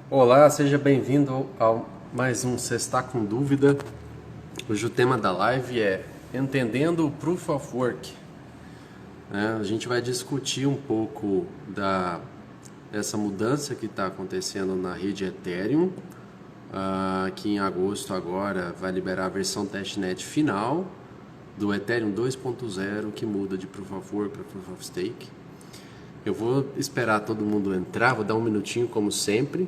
Olá, seja bem-vindo ao mais um Cê Está com Dúvida. Hoje o tema da live é Entendendo o Proof of Work. A gente vai discutir um pouco dessa mudança que está acontecendo na rede Ethereum, que em agosto agora vai liberar a versão testnet final do Ethereum 2.0, que muda de Proof of Work para Proof of Stake. Eu vou esperar todo mundo entrar, vou dar um minutinho como sempre,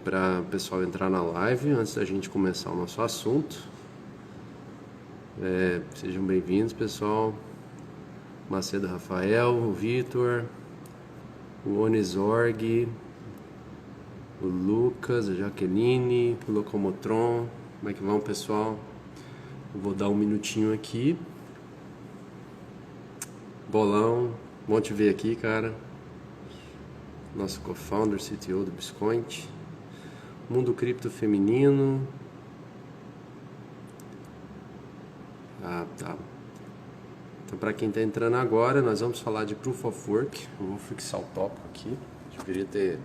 para o pessoal entrar na live antes da gente começar o nosso assunto. Sejam bem-vindos, pessoal. Macedo Rafael, o Vitor, o Onizorg, o Lucas, a Jaqueline, o Locomotron. Como é que vão, pessoal? Eu vou dar um minutinho aqui. Bolão, bom te ver aqui, cara. Nosso co-founder, CTO do Biscoint. Mundo cripto feminino. Tá. Então, para quem está entrando agora, nós vamos falar de Proof of Work. Eu vou fixar o tópico aqui. Deveria ter...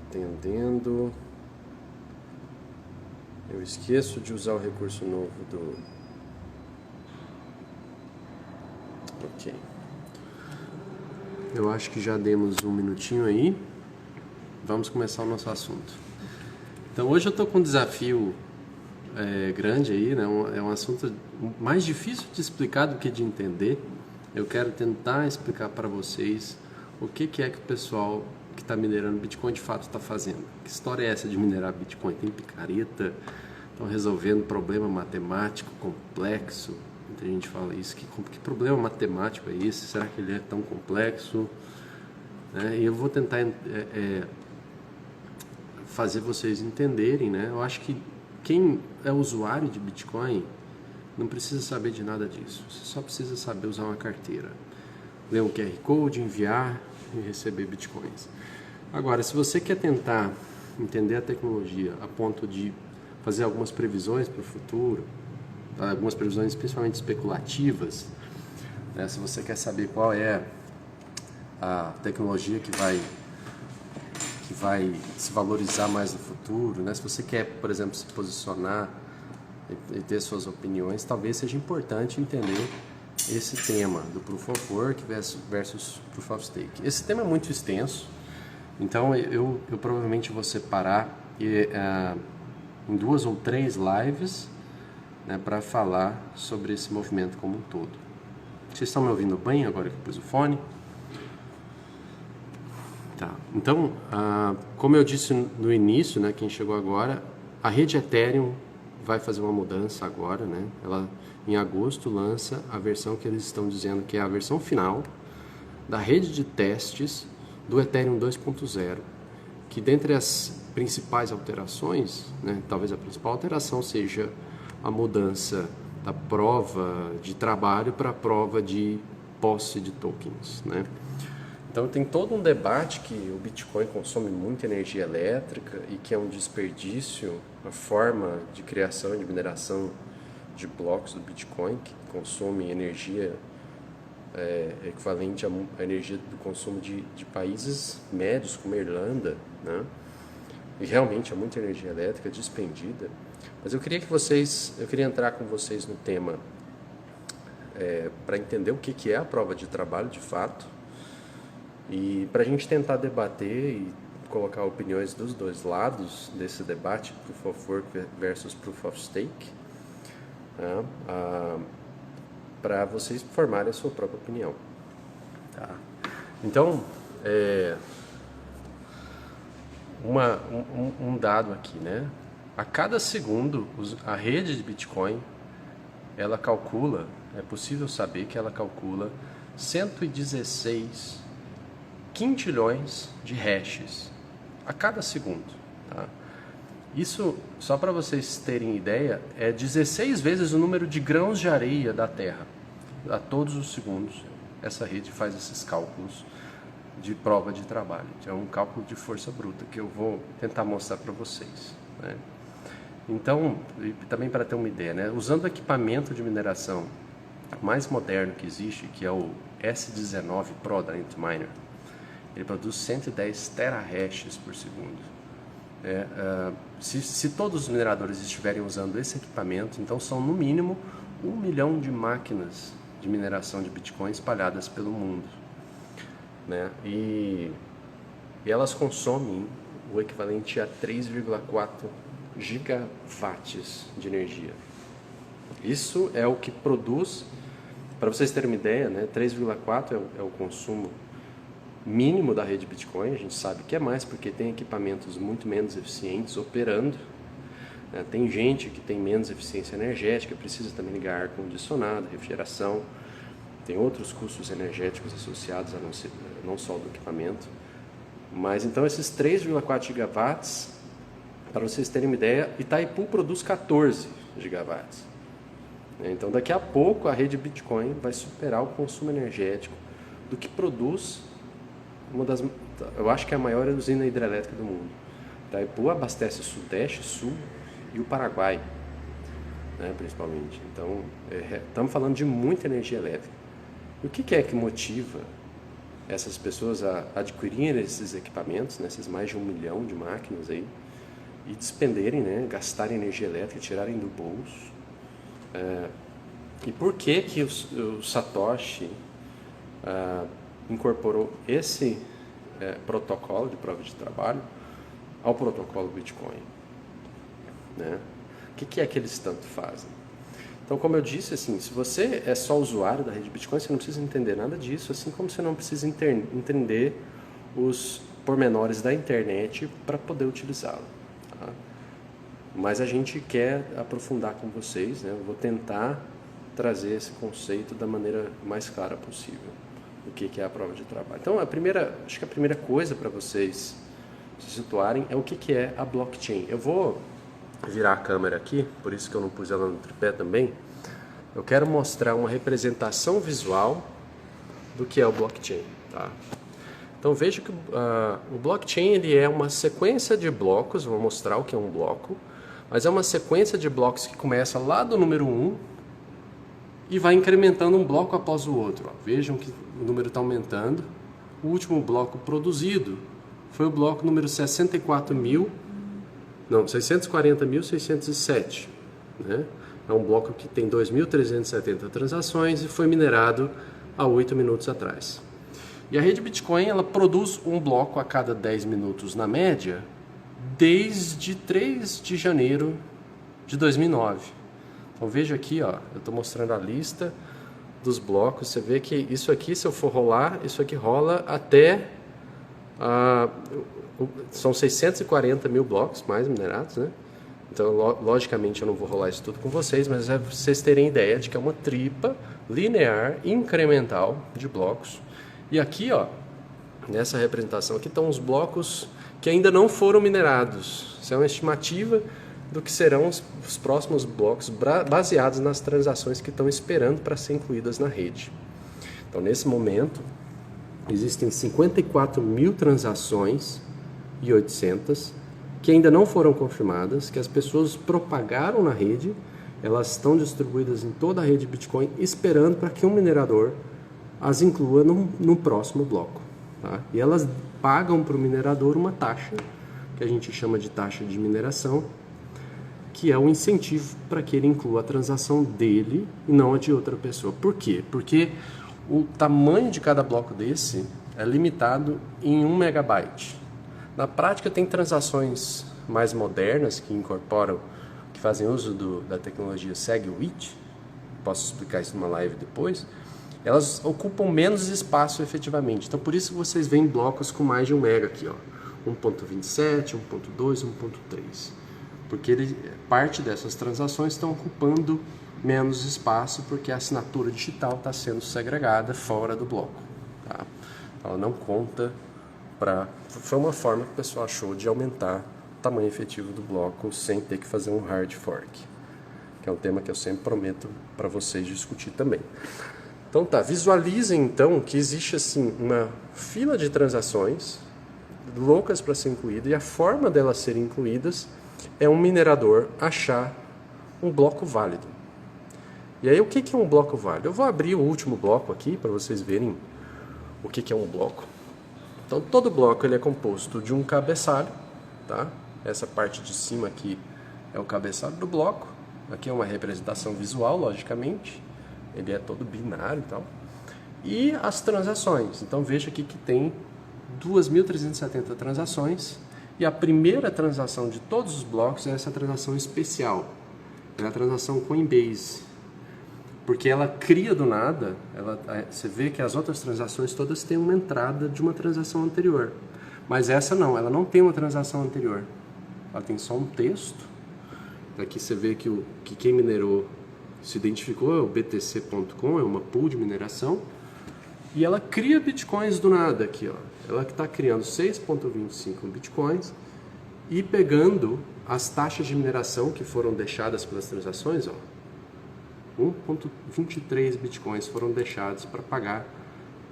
Entendendo... Eu esqueço de usar o recurso novo do... Ok. Eu acho que já demos um minutinho aí. Vamos começar o nosso assunto. Então, hoje eu estou com um desafio grande aí, né? É um assunto mais difícil de explicar do que de entender. Eu quero tentar explicar para vocês o que é que o pessoal que está minerando Bitcoin de fato está fazendo. Que história é essa de minerar Bitcoin? Tem picareta? Estão resolvendo problema matemático complexo? Muita gente fala isso. Que problema matemático é esse? Será que ele é tão complexo? E eu vou tentar fazer vocês entenderem, né? Eu acho que quem é usuário de Bitcoin não precisa saber de nada disso. Você só precisa saber usar uma carteira, ler um QR Code, enviar e receber Bitcoins. Agora, se você quer tentar entender a tecnologia a ponto de fazer algumas previsões para o futuro, algumas previsões principalmente especulativas, né? Se você quer saber qual é a tecnologia que vai se valorizar mais no futuro, né? Se você quer, por exemplo, se posicionar e ter suas opiniões, talvez seja importante entender esse tema do Proof of Work versus Proof of Stake. Esse tema é muito extenso, então eu provavelmente vou separar em 2 ou 3 lives, né, para falar sobre esse movimento como um todo. Vocês estão me ouvindo bem agora que eu pus o fone? Tá. Então, como eu disse no início, né, quem chegou agora, a rede Ethereum vai fazer uma mudança agora, né? Ela, em agosto, lança a versão que eles estão dizendo que é a versão final da rede de testes do Ethereum 2.0, que dentre as principais alterações, né, talvez a principal alteração seja a mudança da prova de trabalho para a prova de posse de tokens, né? Então tem todo um debate que o Bitcoin consome muita energia elétrica e que é um desperdício a forma de criação e de mineração de blocos do Bitcoin, que consome energia equivalente à energia do consumo de países médios como a Irlanda, né? E realmente é muita energia elétrica despendida. Mas eu queria entrar com vocês no tema para entender o que é a prova de trabalho de fato, e para a gente tentar debater e colocar opiniões dos dois lados desse debate, Proof of Work versus Proof of Stake, né, para vocês formarem a sua própria opinião. Tá? Então, um dado aqui, né? A cada segundo, a rede de Bitcoin, ela calcula, é possível saber que ela calcula 116 quintilhões de hashes a cada segundo, tá? Isso, só para vocês terem ideia, é 16 vezes o número de grãos de areia da Terra. A todos os segundos, essa rede faz esses cálculos de prova de trabalho. É um cálculo de força bruta que eu vou tentar mostrar para vocês, né? Então, também para ter uma ideia, né? Usando o equipamento de mineração mais moderno que existe, que é o S19 Pro da Antminer, ele produz 110 terahashes por segundo. Se todos os mineradores estiverem usando esse equipamento, então são no mínimo 1 milhão de máquinas de mineração de Bitcoin espalhadas pelo mundo, né? E elas consomem o equivalente a 3,4 gigawatts de energia. Isso é o que produz, para vocês terem uma ideia, né? 3,4 é o consumo mínimo da rede Bitcoin. A gente sabe que é mais porque tem equipamentos muito menos eficientes operando, né? Tem gente que tem menos eficiência energética, precisa também ligar ar-condicionado, refrigeração, tem outros custos energéticos associados a não só do equipamento. Mas então esses 3,4 gigawatts, para vocês terem uma ideia, Itaipu produz 14 gigawatts. Então daqui a pouco a rede Bitcoin vai superar o consumo energético do que produz eu acho que é a maior usina hidrelétrica do mundo. Itaipu abastece o Sudeste, Sul e o Paraguai, né, principalmente. Então estamos falando de muita energia elétrica. E o que é que motiva essas pessoas a adquirirem esses equipamentos, né, esses mais de 1 milhão de máquinas aí, e despenderem, né, gastarem energia elétrica, tirarem do bolso? E por que o Satoshi incorporou esse protocolo de prova de trabalho ao protocolo Bitcoin, né? O que é que eles tanto fazem? Então, como eu disse, assim, se você é só usuário da rede Bitcoin, você não precisa entender nada disso, assim como você não precisa entender os pormenores da internet para poder utilizá-lo, tá? Mas a gente quer aprofundar com vocês, né? Eu vou tentar trazer esse conceito da maneira mais clara possível, o que é a prova de trabalho. Então, acho que a primeira coisa para vocês se situarem é o que é a blockchain. Eu vou virar a câmera aqui, por isso que eu não pus ela no tripé também. Eu quero mostrar uma representação visual do que é o blockchain, tá? Então veja que o blockchain ele é uma sequência de blocos. Vou mostrar o que é um bloco, mas é uma sequência de blocos que começa lá do número 1 e vai incrementando um bloco após o outro. Vejam que o número está aumentando. O último bloco produzido foi o bloco número 640.607, né? É um bloco que tem 2.370 transações e foi minerado há 8 minutos atrás. E a rede Bitcoin ela produz um bloco a cada 10 minutos na média desde 3 de janeiro de 2009. Então veja aqui, ó, eu estou mostrando a lista dos blocos. Você vê que isso aqui, se eu for rolar, isso aqui rola até são 640 mil blocos mais minerados, né? Então, logicamente, eu não vou rolar isso tudo com vocês, mas é para vocês terem ideia de que é uma tripa linear incremental de blocos. E aqui, ó, nessa representação aqui estão os blocos que ainda não foram minerados. Isso é uma estimativa do que serão os próximos blocos baseados nas transações que estão esperando para ser incluídas na rede. Então, nesse momento, existem 54 mil transações e 800 que ainda não foram confirmadas, que as pessoas propagaram na rede. Elas estão distribuídas em toda a rede Bitcoin, esperando para que um minerador as inclua no próximo bloco, tá? E elas pagam para o minerador uma taxa, que a gente chama de taxa de mineração, que é um incentivo para que ele inclua a transação dele e não a de outra pessoa. Por quê? Porque o tamanho de cada bloco desse é limitado em 1 megabyte. Na prática, tem transações mais modernas que fazem uso da tecnologia SegWit, posso explicar isso numa live depois. Elas ocupam menos espaço efetivamente. Então, por isso vocês veem blocos com mais de 1 mega aqui, ó, 1.27, 1.2, 1.3. Porque parte dessas transações estão ocupando menos espaço porque a assinatura digital está sendo segregada fora do bloco, tá? Ela não conta foi uma forma que o pessoal achou de aumentar o tamanho efetivo do bloco sem ter que fazer um hard fork, que é um tema que eu sempre prometo para vocês discutir também. Então tá, visualizem então que existe assim uma fila de transações loucas para ser incluída, e a forma delas serem incluídas é um minerador achar um bloco válido. E aí o que é um bloco válido? Eu vou abrir o último bloco aqui para vocês verem o que é um bloco. Então todo bloco ele é composto de um cabeçalho, tá? Essa parte de cima aqui é o cabeçalho do bloco. Aqui é uma representação visual, logicamente. Ele é todo binário e tal. E as transações. Então veja aqui que tem 2.370 transações. E a primeira transação de todos os blocos é essa transação especial. É a transação Coinbase. Porque ela cria do nada, você vê que as outras transações todas têm uma entrada de uma transação anterior. Mas essa não, ela não tem uma transação anterior. Ela tem só um texto. Aqui você vê que quem minerou se identificou, é o BTC.com, é uma pool de mineração. E ela cria bitcoins do nada aqui, ó. Ela está criando 6,25 bitcoins e pegando as taxas de mineração que foram deixadas pelas transações, ó. 1,23 bitcoins foram deixados para pagar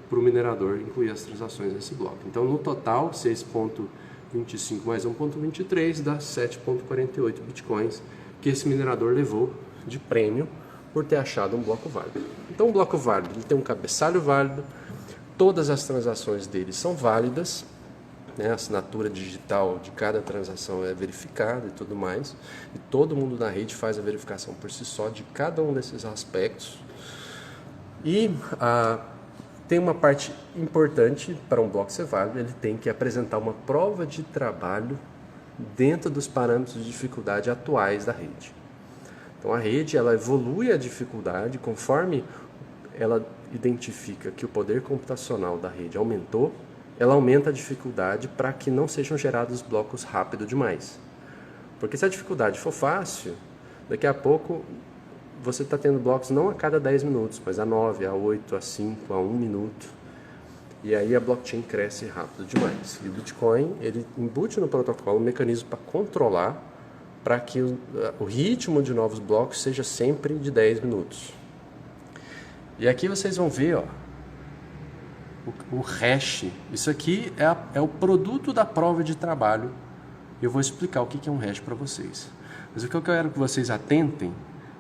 para o minerador incluir as transações nesse bloco. Então, no total, 6,25 mais 1,23 dá 7,48 bitcoins que esse minerador levou de prêmio por ter achado um bloco válido. Então, um bloco válido, ele tem um cabeçalho válido, todas as transações dele são válidas, né? A assinatura digital de cada transação é verificada e tudo mais, e todo mundo na rede faz a verificação por si só de cada um desses aspectos. E tem uma parte importante para um bloco ser válido, ele tem que apresentar uma prova de trabalho dentro dos parâmetros de dificuldade atuais da rede. Então a rede ela evolui a dificuldade conforme ela identifica que o poder computacional da rede aumentou, ela aumenta a dificuldade para que não sejam gerados blocos rápido demais. Porque se a dificuldade for fácil, daqui a pouco você está tendo blocos não a cada 10 minutos, mas a 9, a 8, a 5, a 1 minuto. E aí a blockchain cresce rápido demais. E o Bitcoin, ele embute no protocolo um mecanismo para controlar para que o ritmo de novos blocos seja sempre de 10 minutos. E aqui vocês vão ver, ó, o hash. Isso aqui é o produto da prova de trabalho. Eu vou explicar o que é um hash para vocês. Mas o que eu quero que vocês atentem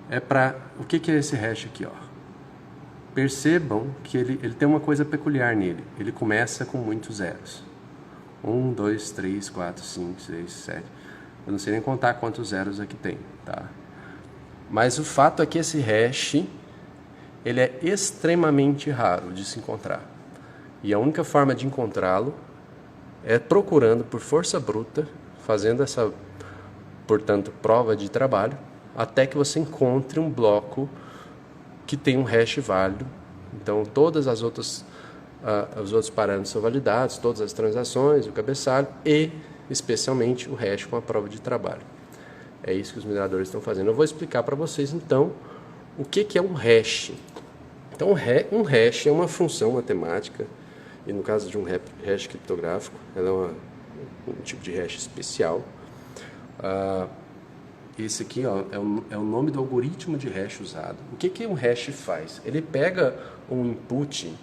é para o que é esse hash aqui, ó. Percebam que ele tem uma coisa peculiar nele. Ele começa com muitos zeros. 1, 2, 3, 4, 5, 6, 7. Eu não sei nem contar quantos zeros aqui tem, tá? Mas o fato é que esse hash ele é extremamente raro de se encontrar. E a única forma de encontrá-lo é procurando por força bruta, fazendo essa, portanto, prova de trabalho, até que você encontre um bloco que tem um hash válido. Então, todas as outras, os outros parâmetros são validados, todas as transações, o cabeçalho e, especialmente, o hash com a prova de trabalho. É isso que os mineradores estão fazendo. Eu vou explicar para vocês, então, o que é um hash. Então, um hash é uma função matemática, e no caso de um hash criptográfico, ela é um tipo de hash especial. Esse aqui, ó, é o nome do algoritmo de hash usado. O que um hash faz? Ele pega um input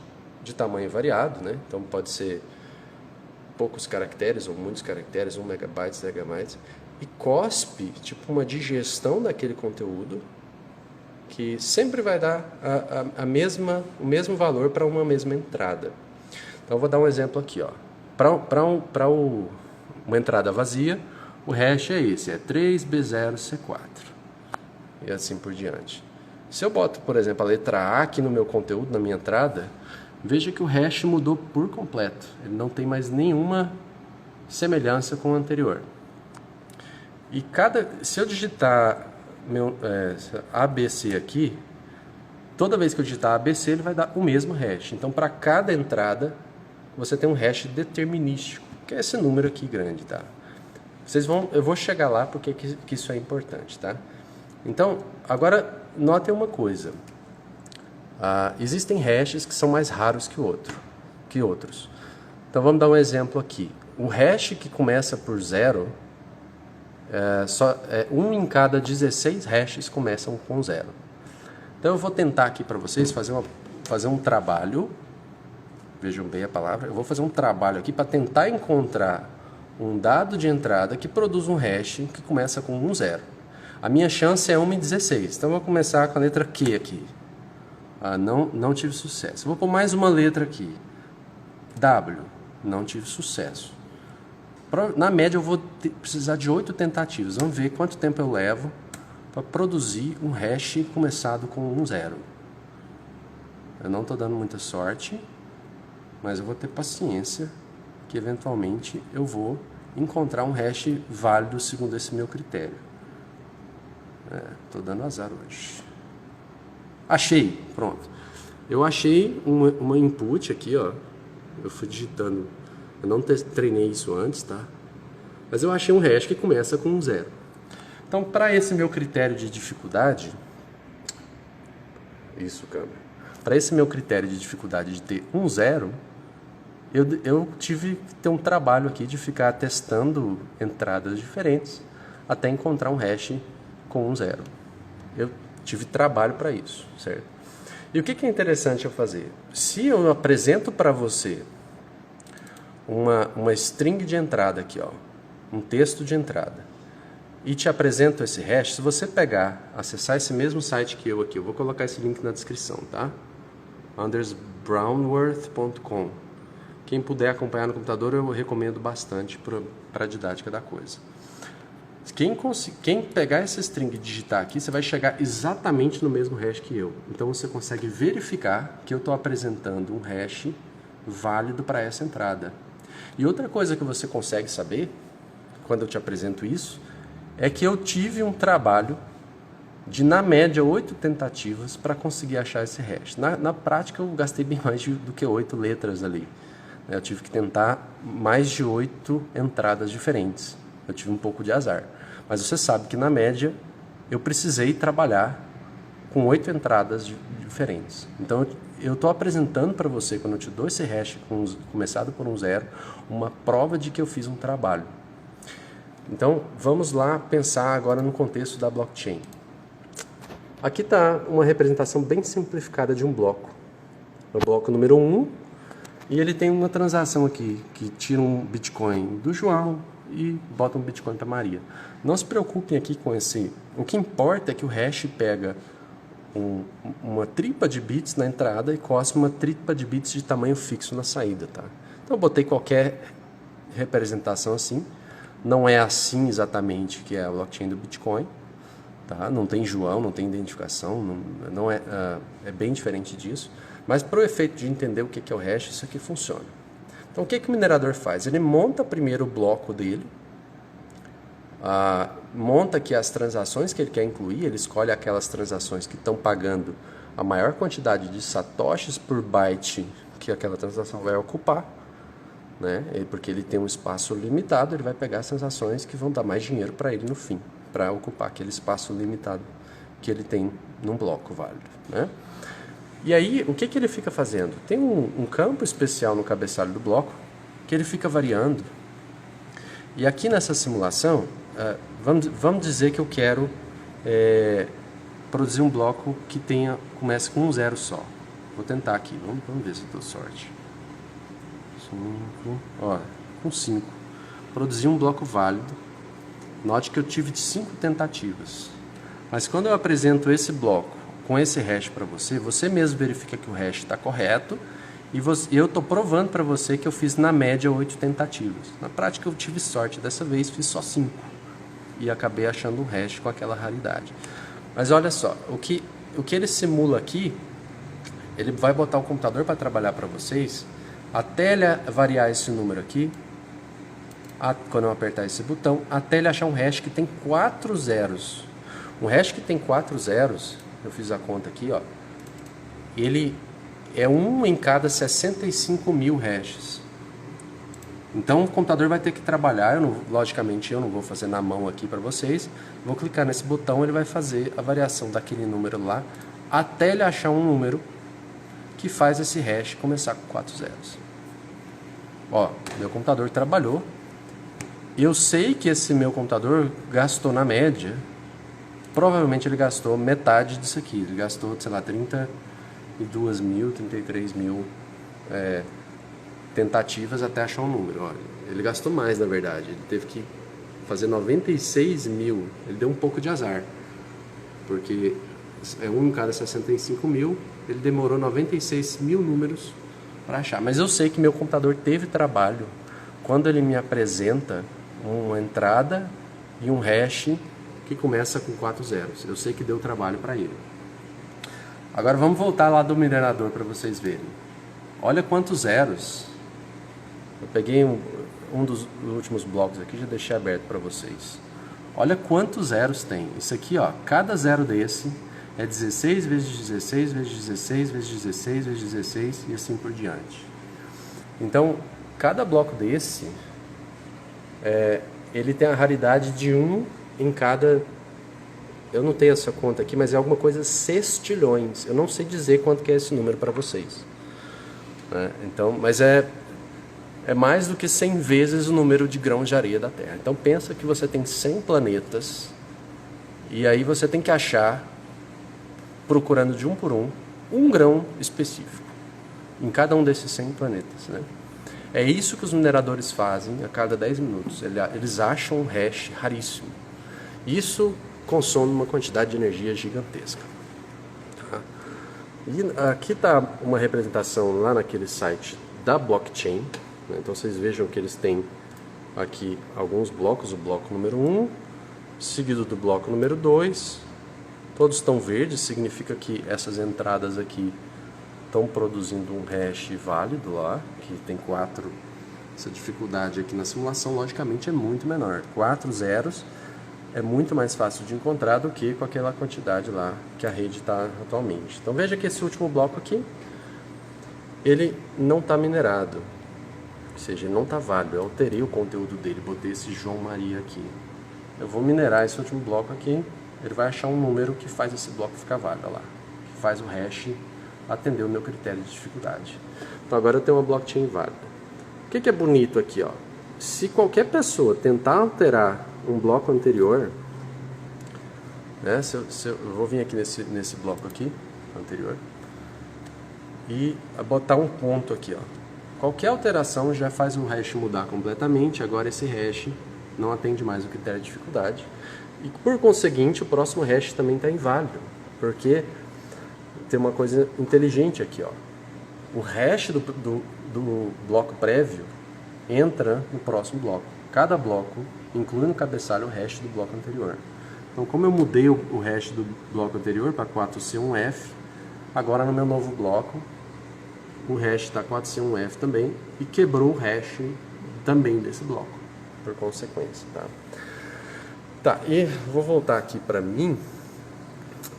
de tamanho variado, né? Então pode ser poucos caracteres ou muitos caracteres, 1 megabytes, megabytes, e cospe tipo uma digestão daquele conteúdo que sempre vai dar o mesmo valor para uma mesma entrada. Então eu vou dar um exemplo aqui, ó. Para uma entrada vazia, o hash é esse, é 3B0C4 e assim por diante. Se eu boto, por exemplo, a letra A aqui no meu conteúdo, na minha entrada, veja que o hash mudou por completo. Ele não tem mais nenhuma semelhança com o anterior. E se eu digitar meu ABC aqui, toda vez que eu digitar ABC, ele vai dar o mesmo hash. Então, para cada entrada, você tem um hash determinístico, que é esse número aqui grande, tá? Eu vou chegar lá porque que isso é importante, tá? Então, agora notem uma coisa. Existem hashes que são mais raros que outros. Então vamos dar um exemplo aqui. O hash que começa por 0, um em cada 16 hashes começam com 0. Então eu vou tentar aqui para vocês fazer um trabalho. Vejam bem a palavra. Eu vou fazer um trabalho aqui para tentar encontrar um dado de entrada que produz um hash que começa com 1, 0. A minha chance é 1 em 16. Então eu vou começar com a letra Q aqui. Não tive sucesso. Vou pôr mais uma letra aqui. W. não tive sucesso. Na média eu vou precisar de 8 tentativas. Vamos ver quanto tempo eu levo para produzir um hash começado com 1, 0. Eu não estou dando muita sorte, mas eu vou ter paciência que eventualmente eu vou encontrar um hash válido segundo esse meu critério. Estou dando azar hoje. Achei, pronto. Eu achei uma input aqui, ó. Eu fui digitando. Eu não treinei isso antes, tá? Mas eu achei um hash que começa com 1, 0. Então, para esse meu critério de dificuldade... Isso, câmera. Para esse meu critério de dificuldade de ter 1, 0, eu tive que ter um trabalho aqui de ficar testando entradas diferentes até encontrar um hash com 1, 0. Eu tive trabalho para isso, certo? E o que é interessante eu fazer? Se eu apresento para você uma string de entrada aqui, ó, um texto de entrada, e te apresento esse hash, se você pegar, acessar esse mesmo site que eu aqui, eu vou colocar esse link na descrição, tá? andersbrownworth.com. Quem puder acompanhar no computador, eu recomendo bastante para a didática da coisa. Quem pegar essa string e digitar aqui, você vai chegar exatamente no mesmo hash que eu. Então você consegue verificar que eu estou apresentando um hash válido para essa entrada. E outra coisa que você consegue saber, quando eu te apresento isso, é que eu tive um trabalho de, na média, 8 tentativas para conseguir achar esse hash. Na prática, eu gastei bem mais do que 8 letras ali. Eu tive que tentar mais de 8 entradas diferentes. Eu tive um pouco de azar. Mas você sabe que, na média, eu precisei trabalhar com 8 entradas diferentes. Então, eu estou apresentando para você, quando eu te dou esse hash começado por 1, 0, uma prova de que eu fiz um trabalho. Então, vamos lá pensar agora no contexto da blockchain. Aqui está uma representação bem simplificada de um bloco. O bloco número 1, e ele tem uma transação aqui, que tira um Bitcoin do João e bota um Bitcoin para Maria. Não se preocupem aqui com esse... O que importa é que o hash pega uma tripa de bits na entrada e cospe uma tripa de bits de tamanho fixo na saída, tá? Então eu botei qualquer representação assim. Não é assim exatamente que é a blockchain do Bitcoin, tá? Não tem João, não tem identificação, é bem diferente disso. Mas para o efeito de entender o que é o hash, isso aqui funciona. Então o que o minerador faz? Ele monta primeiro o bloco dele, monta aqui as transações que ele quer incluir, ele escolhe aquelas transações que estão pagando a maior quantidade de satoshis por byte que aquela transação vai ocupar, né? Porque ele tem um espaço limitado, ele vai pegar as transações que vão dar mais dinheiro para ele no fim, para ocupar aquele espaço limitado que ele tem num bloco válido, né? E aí, o que ele fica fazendo? Tem um campo especial no cabeçalho do bloco que ele fica variando. E aqui nessa simulação, vamos dizer que eu quero produzir um bloco que comece com 1, 0 só. Vou tentar aqui, vamos ver se eu dou sorte. 5, com 5. Produzir um bloco válido. Note que eu tive 5 tentativas. Mas quando eu apresento esse bloco com esse hash para você, você mesmo verifica que o hash está correto e eu estou provando para você que eu fiz na média 8 tentativas. Na prática eu tive sorte dessa vez, fiz só 5 e acabei achando um hash com aquela raridade. Mas olha só, o que ele simula aqui, ele vai botar o computador para trabalhar para vocês até ele variar esse número aqui, quando eu apertar esse botão, até ele achar um hash que tem 4 zeros. Um hash que tem 4 zeros, eu fiz a conta aqui, ó, ele é 1 em cada 65 mil hashes. Então o computador vai ter que trabalhar, logicamente eu não vou fazer na mão aqui para vocês, vou clicar nesse botão, ele vai fazer a variação daquele número lá, até ele achar um número que faz esse hash começar com 4 zeros. Ó, meu computador trabalhou. Eu sei que esse meu computador gastou na média, provavelmente ele gastou metade disso aqui. Ele gastou, sei lá, 32 mil, 33 mil tentativas até achar um número. Olha, ele gastou mais, na verdade. Ele teve que fazer 96 mil. Ele deu um pouco de azar, porque é 1 em cada 65 mil. Ele demorou 96 mil números para achar. Mas eu sei que meu computador teve trabalho quando ele me apresenta uma entrada e um hash que começa com 4 zeros. Eu sei que deu trabalho para ele. Agora vamos voltar lá do minerador para vocês verem. Olha quantos zeros. Eu peguei um dos últimos blocos aqui, já deixei aberto para vocês. Olha quantos zeros tem. Isso aqui, ó, cada zero desse é 16 vezes 16 vezes 16 vezes 16 vezes 16 e assim por diante. Então, cada bloco desse, ele tem a raridade de 1 em cada... Eu não tenho essa conta aqui, mas é alguma coisa sextilhões. Eu não sei dizer quanto que é esse número para vocês. Né? Então, mas é mais do que 100 vezes o número de grãos de areia da Terra. Então pensa que você tem 100 planetas e aí você tem que achar, procurando de um por um grão específico em cada um desses 100 planetas. Né? É isso que os mineradores fazem a cada 10 minutos. Eles acham um hash raríssimo. Isso consome uma quantidade de energia gigantesca. Tá? E aqui está uma representação lá naquele site da blockchain. Então vocês vejam que eles têm aqui alguns blocos, o bloco número 1, seguido do bloco número 2. Todos estão verdes, significa que essas entradas aqui estão produzindo um hash válido lá, que tem 4. Essa dificuldade aqui na simulação, logicamente, é muito menor. 4 zeros é muito mais fácil de encontrar do que com aquela quantidade lá que a rede está atualmente. Então veja que esse último bloco aqui, ele não está minerado. Ou seja, ele não está válido. Eu alterei o conteúdo dele, botei esse João Maria aqui. Eu vou minerar esse último bloco aqui, ele vai achar um número que faz esse bloco ficar válido, olha lá, que faz o hash atender o meu critério de dificuldade. Então agora eu tenho uma blockchain válida. O que é bonito aqui, ó? Se qualquer pessoa tentar alterar um bloco anterior, né? Eu vou vir aqui nesse bloco aqui, anterior, e botar um ponto aqui, ó. Qualquer alteração já faz o hash mudar completamente. Agora esse hash não atende mais o critério de dificuldade. E por conseguinte, o próximo hash também está inválido. Porque tem uma coisa inteligente aqui, ó. O hash do bloco prévio entra no próximo bloco. Cada bloco inclui no cabeçalho o hash do bloco anterior. Então, como eu mudei o hash do bloco anterior para 4C1F, agora no meu novo bloco o hash está 4C1F também e quebrou o hash também desse bloco, por consequência. Tá, e vou voltar aqui para mim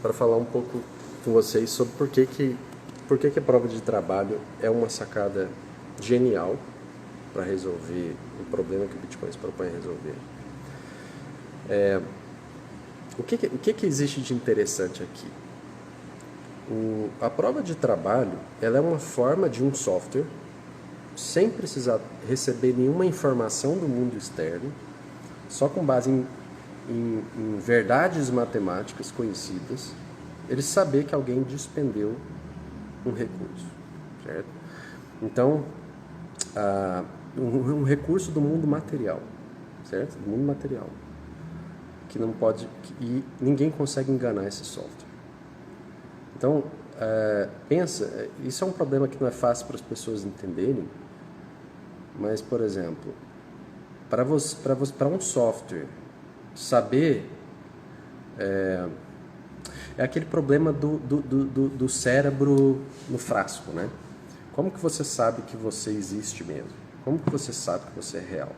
para falar um pouco com vocês sobre por que a prova de trabalho é uma sacada genial para resolver o problema que o Bitcoin se propõe a resolver. O que existe de interessante aqui? A prova de trabalho, ela é uma forma de um software, sem precisar receber nenhuma informação do mundo externo, só com base em verdades matemáticas conhecidas, ele saber que alguém despendeu um recurso, certo? Então, um recurso do mundo material, certo? Do mundo material, que não pode, e ninguém consegue enganar esse software. Então, pensa, isso é um problema que não é fácil para as pessoas entenderem, mas, por exemplo, para um software saber, é aquele problema do cérebro no frasco, né? Como que você sabe que você existe mesmo? Como que você sabe que você é real?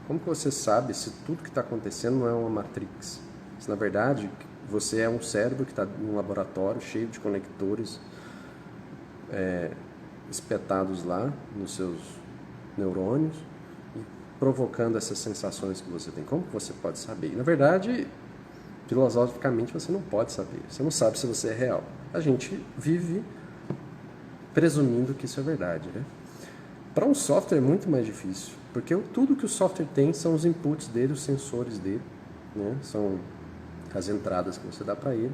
Como que você sabe se tudo que está acontecendo não é uma matrix? Se, na verdade, você é um cérebro que está num laboratório cheio de conectores espetados lá nos seus neurônios e provocando essas sensações que você tem. Como que você pode saber? E, na verdade, filosoficamente, você não pode saber. Você não sabe se você é real. A gente vive presumindo que isso é verdade, né? Para um software é muito mais difícil, porque tudo que o software tem são os inputs dele, os sensores dele, né? São as entradas que você dá para ele.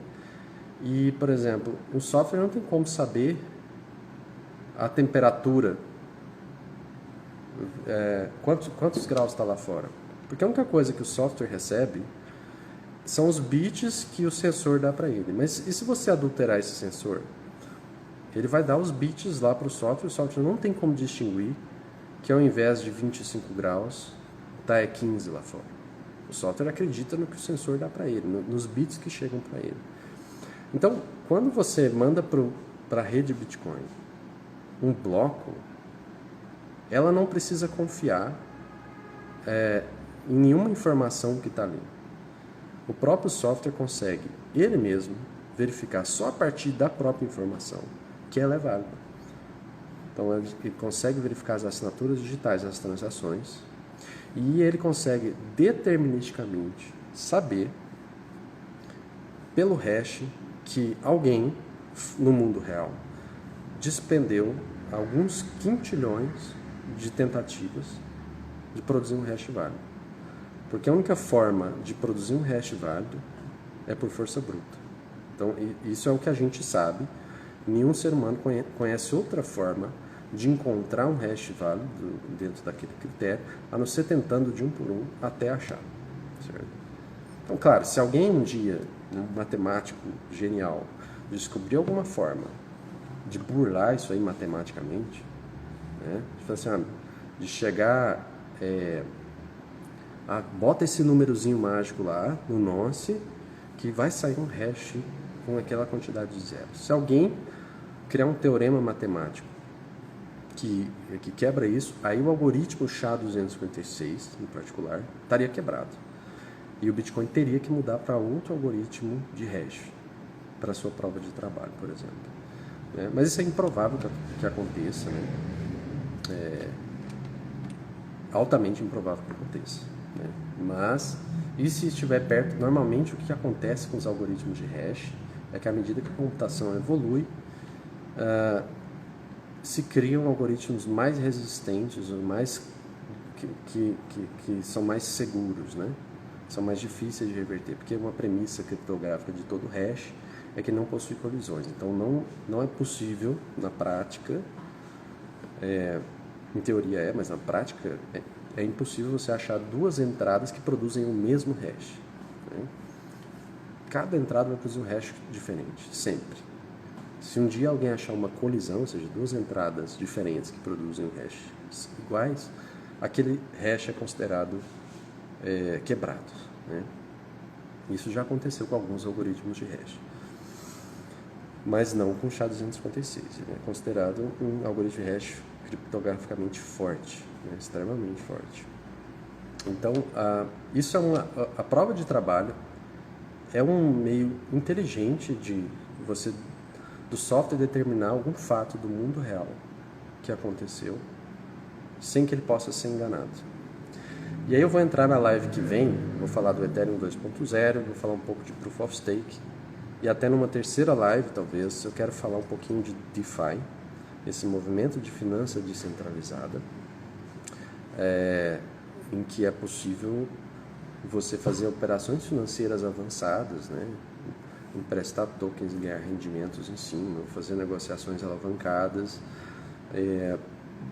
E, por exemplo, o software não tem como saber a temperatura, quantos graus está lá fora. Porque a única coisa que o software recebe são os bits que o sensor dá para ele. Mas e se você adulterar esse sensor? Ele vai dar os bits lá para o software não tem como distinguir que ao invés de 25 graus, tá 15 lá fora. O software acredita no que o sensor dá para ele, nos bits que chegam para ele. Então, quando você manda para a rede Bitcoin um bloco, ela não precisa confiar em nenhuma informação que está ali. O próprio software consegue, ele mesmo, verificar só a partir da própria informação que ela é válida. Então, ele consegue verificar as assinaturas digitais das transações e ele consegue deterministicamente saber, pelo hash, que alguém no mundo real despendeu alguns quintilhões de tentativas de produzir um hash válido. Porque a única forma de produzir um hash válido é por força bruta. Então, isso é o que a gente sabe. Nenhum ser humano conhece outra forma de encontrar um hash válido dentro daquele critério, a não ser tentando de um por um até achar. Certo? Então, claro, se alguém um dia, um matemático genial, descobrir alguma forma de burlar isso aí matematicamente, né? De chegar, bota esse númerozinho mágico lá no nonce, que vai sair um hash com aquela quantidade de zeros. Se alguém criar um teorema matemático que quebra isso, aí o algoritmo SHA-256, em particular, estaria quebrado. E o Bitcoin teria que mudar para outro algoritmo de hash, para a sua prova de trabalho, por exemplo. Mas isso é improvável que aconteça, né? Altamente improvável que aconteça. Né? Mas, e se estiver perto, normalmente o que acontece com os algoritmos de hash é que à medida que a computação evolui, se criam algoritmos mais resistentes, mais que são mais seguros, né? São mais difíceis de reverter, porque uma premissa criptográfica de todo hash é que não possui colisões. Então não é possível na prática, em teoria mas na prática é impossível você achar duas entradas que produzem o mesmo hash. Né? Cada entrada vai produzir um hash diferente, sempre. Se um dia alguém achar uma colisão, ou seja, duas entradas diferentes que produzem um hash iguais, aquele hash é considerado quebrado. Né? Isso já aconteceu com alguns algoritmos de hash. Mas não com o SHA-256. Ele é considerado um algoritmo de hash criptograficamente forte, né? Extremamente forte. Então, isso a prova de trabalho é um meio inteligente do software determinar algum fato do mundo real que aconteceu sem que ele possa ser enganado. E aí eu vou entrar na live que vem, vou falar do Ethereum 2.0, vou falar um pouco de Proof of Stake, e até numa terceira live, talvez, eu quero falar um pouquinho de DeFi, esse movimento de finança descentralizada, em que é possível você fazer operações financeiras avançadas, né? Emprestar tokens e ganhar rendimentos em cima, fazer negociações alavancadas,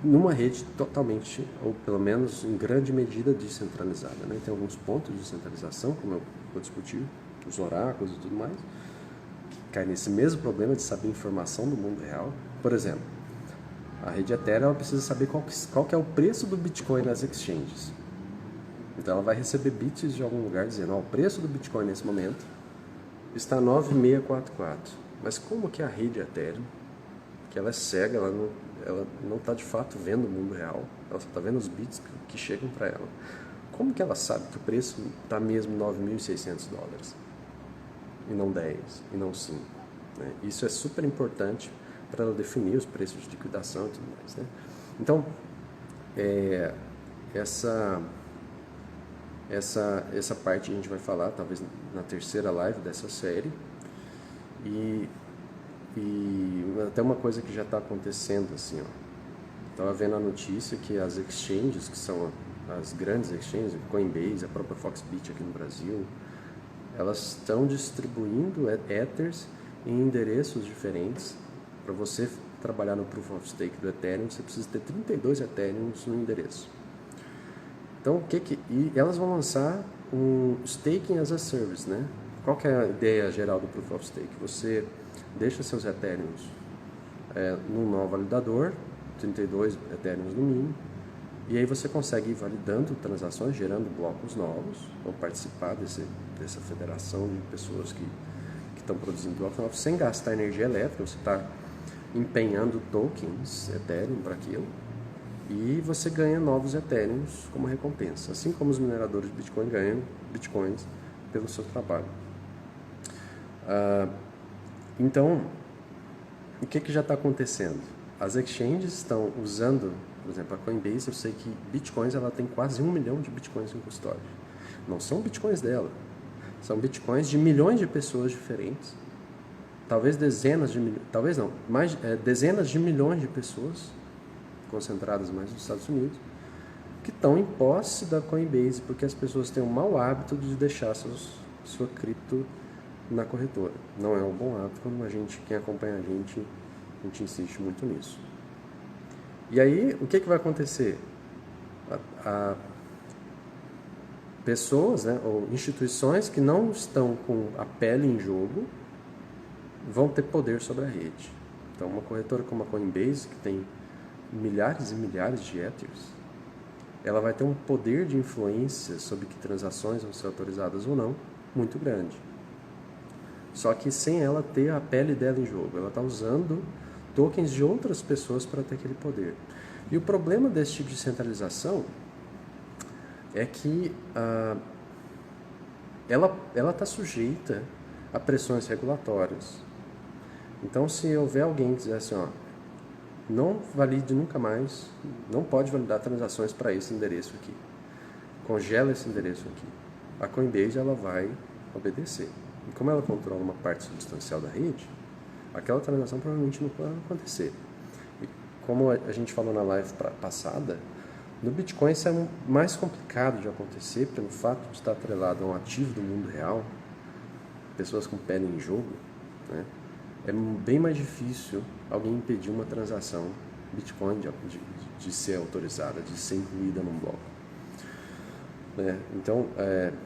numa rede totalmente, ou pelo menos em grande medida, descentralizada. Né? Tem alguns pontos de centralização, como eu vou discutir, os oráculos e tudo mais, que cai nesse mesmo problema de saber informação do mundo real. Por exemplo, a rede Ethereum ela precisa saber qual que é o preço do Bitcoin nas exchanges. Então ela vai receber bits de algum lugar dizendo, o preço do Bitcoin nesse momento está 9.644. Mas como que a rede Ethereum, que ela é cega, ela não está de fato vendo o mundo real, ela só está vendo os bits que chegam para ela. Como que ela sabe que o preço está mesmo $9.600? E não 10, e não 5? Né? Isso é super importante para ela definir os preços de liquidação e tudo mais. Né? Então, essa parte a gente vai falar talvez na terceira live dessa série. E até uma coisa que já está acontecendo assim, estava vendo a notícia que as exchanges, que são as grandes exchanges, Coinbase, a própria Foxbit aqui no Brasil, elas estão distribuindo Ethers em endereços diferentes. Para você trabalhar no Proof of Stake do Ethereum, você precisa ter 32 Ethereums no endereço. Então, e elas vão lançar um Staking as a Service, né? Qual que é a ideia geral do Proof of Stake? Você deixa seus Ethereums num nó validador, 32 Ethereum no mínimo, e aí você consegue ir validando transações, gerando blocos novos, ou participar dessa federação de pessoas que estão produzindo blocos novos, sem gastar energia elétrica. Você está empenhando tokens Ethereum para aquilo, e você ganha novos Ethereums como recompensa, assim como os mineradores de Bitcoin ganham Bitcoins pelo seu trabalho. Então, o que já está acontecendo? As exchanges estão usando, por exemplo, a Coinbase. Eu sei que Bitcoins, ela tem quase 1 milhão de Bitcoins em custódia. Não são Bitcoins dela, são Bitcoins de milhões de pessoas diferentes, talvez dezenas de milhões de pessoas, concentradas mais nos Estados Unidos, que estão em posse da Coinbase, porque as pessoas têm o mau hábito de deixar sua cripto na corretora. Não é um bom hábito. Quem acompanha a gente insiste muito nisso. E aí, o que vai acontecer? Pessoas, né, ou instituições que não estão com a pele em jogo vão ter poder sobre a rede. Então, uma corretora como a Coinbase, que tem milhares e milhares de Ethers, ela vai ter um poder de influência sobre que transações vão ser autorizadas ou não muito grande. Só que sem ela ter a pele dela em jogo. Ela está usando tokens de outras pessoas para ter aquele poder. E o problema desse tipo de centralização é que ela está sujeita a pressões regulatórias. Então, se houver alguém que dizer assim, não valide nunca mais, não pode validar transações para esse endereço aqui, congela esse endereço aqui, a Coinbase ela vai obedecer. E como ela controla uma parte substancial da rede, aquela transação provavelmente não pode acontecer. E como a gente falou na live passada, no Bitcoin isso é mais complicado de acontecer pelo fato de estar atrelado a um ativo do mundo real, pessoas com pele em jogo, né? É bem mais difícil alguém impedir uma transação Bitcoin de ser autorizada, de ser incluída num bloco. Então,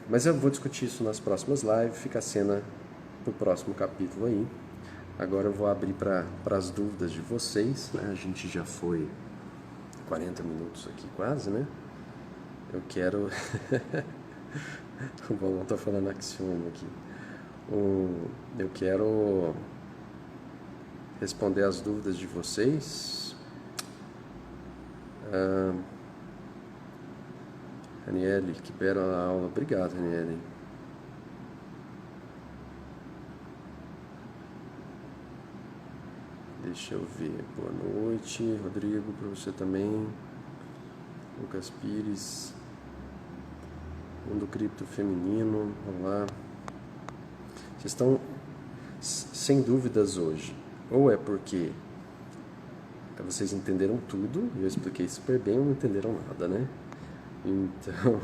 mas eu vou discutir isso nas próximas lives, fica a cena para o próximo capítulo aí. Agora eu vou abrir para as dúvidas de vocês, né? A gente já foi 40 minutos aqui quase, né? Eu quero... Bom, estou falando axioma aqui. Eu quero responder as dúvidas de vocês. Raniele, que bela aula. Obrigado, Raniele. Deixa eu ver. Boa noite, Rodrigo, para você também. Lucas Pires. Mundo Cripto Feminino. Olá. Vocês estão sem dúvidas hoje. Ou é porque vocês entenderam tudo, e eu expliquei super bem, ou não entenderam nada, né? Então,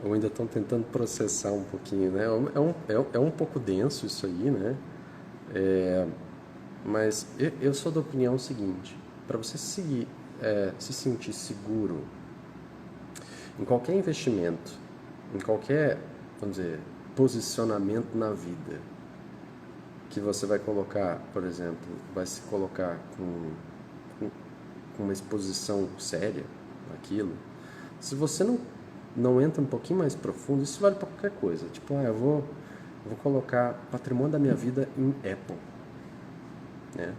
ou ainda estão tentando processar um pouquinho, né? É um pouco denso isso aí, né? Mas eu sou da opinião seguinte: para você se sentir seguro em qualquer investimento, em qualquer, vamos dizer, posicionamento na vida, que você vai colocar, por exemplo, vai se colocar com uma exposição séria naquilo, se você não entra um pouquinho mais profundo, isso vale para qualquer coisa. Tipo, eu vou colocar patrimônio da minha vida em Apple, né?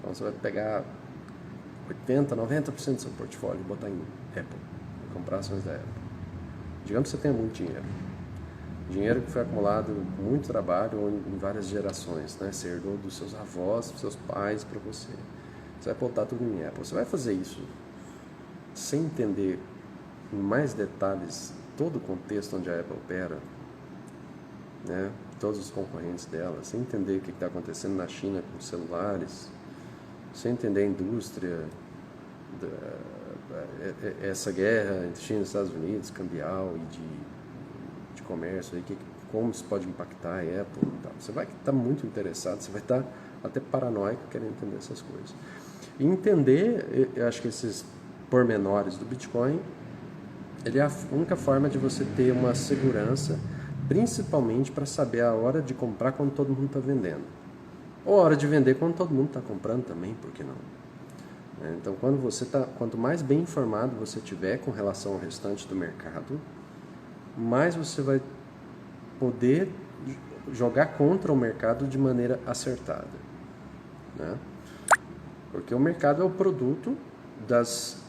Então você vai pegar 80%, 90% do seu portfólio e botar em Apple, comprar ações da Apple. Digamos que você tenha muito dinheiro que foi acumulado com muito trabalho em várias gerações, né? Você herdou dos seus avós, dos seus pais para você. Você vai botar tudo em Apple. Você vai fazer isso sem entender em mais detalhes todo o contexto onde a Apple opera, né? Todos os concorrentes dela, sem entender o que está acontecendo na China com os celulares, sem entender a indústria, essa guerra entre China e Estados Unidos, cambial e de comércio, como isso pode impactar a Apple e tal. Você vai estar muito interessado, você vai estar até paranoico querendo entender essas coisas. E entender, eu acho que esses pormenores do Bitcoin, ele é a única forma de você ter uma segurança, principalmente para saber a hora de comprar quando todo mundo está vendendo. Ou a hora de vender quando todo mundo está comprando também, por que não? Então, quanto mais bem informado você tiver com relação ao restante do mercado, mais você vai poder jogar contra o mercado de maneira acertada, né? Porque o mercado é o produto das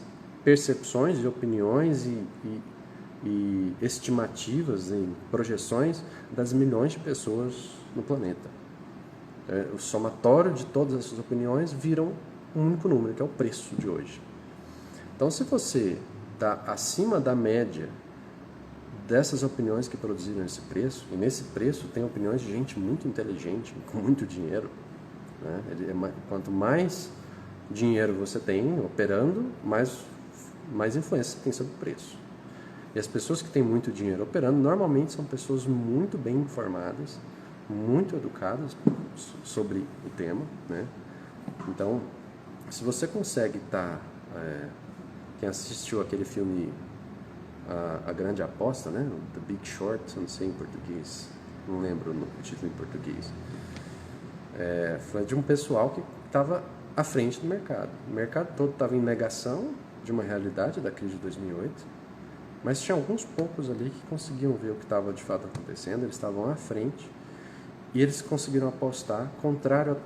percepções e opiniões e estimativas e projeções das milhões de pessoas no planeta. O somatório de todas essas opiniões viram um único número, que é o preço de hoje. Então, se você está acima da média dessas opiniões que produziram esse preço, e nesse preço tem opiniões de gente muito inteligente, com muito dinheiro, né? Quanto mais dinheiro você tem operando, mais influência você tem sobre o preço. E as pessoas que têm muito dinheiro operando, normalmente são pessoas muito bem informadas, muito educadas sobre o tema, né? Então, se você consegue estar... quem assistiu aquele filme A Grande Aposta, né? The Big Short, eu não sei em português, não lembro o título em português. Foi de um pessoal que estava à frente do mercado. O mercado todo estava em negação de uma realidade da crise de 2008, mas tinha alguns poucos ali que conseguiam ver o que estava de fato acontecendo, eles estavam à frente e eles conseguiram apostar contrário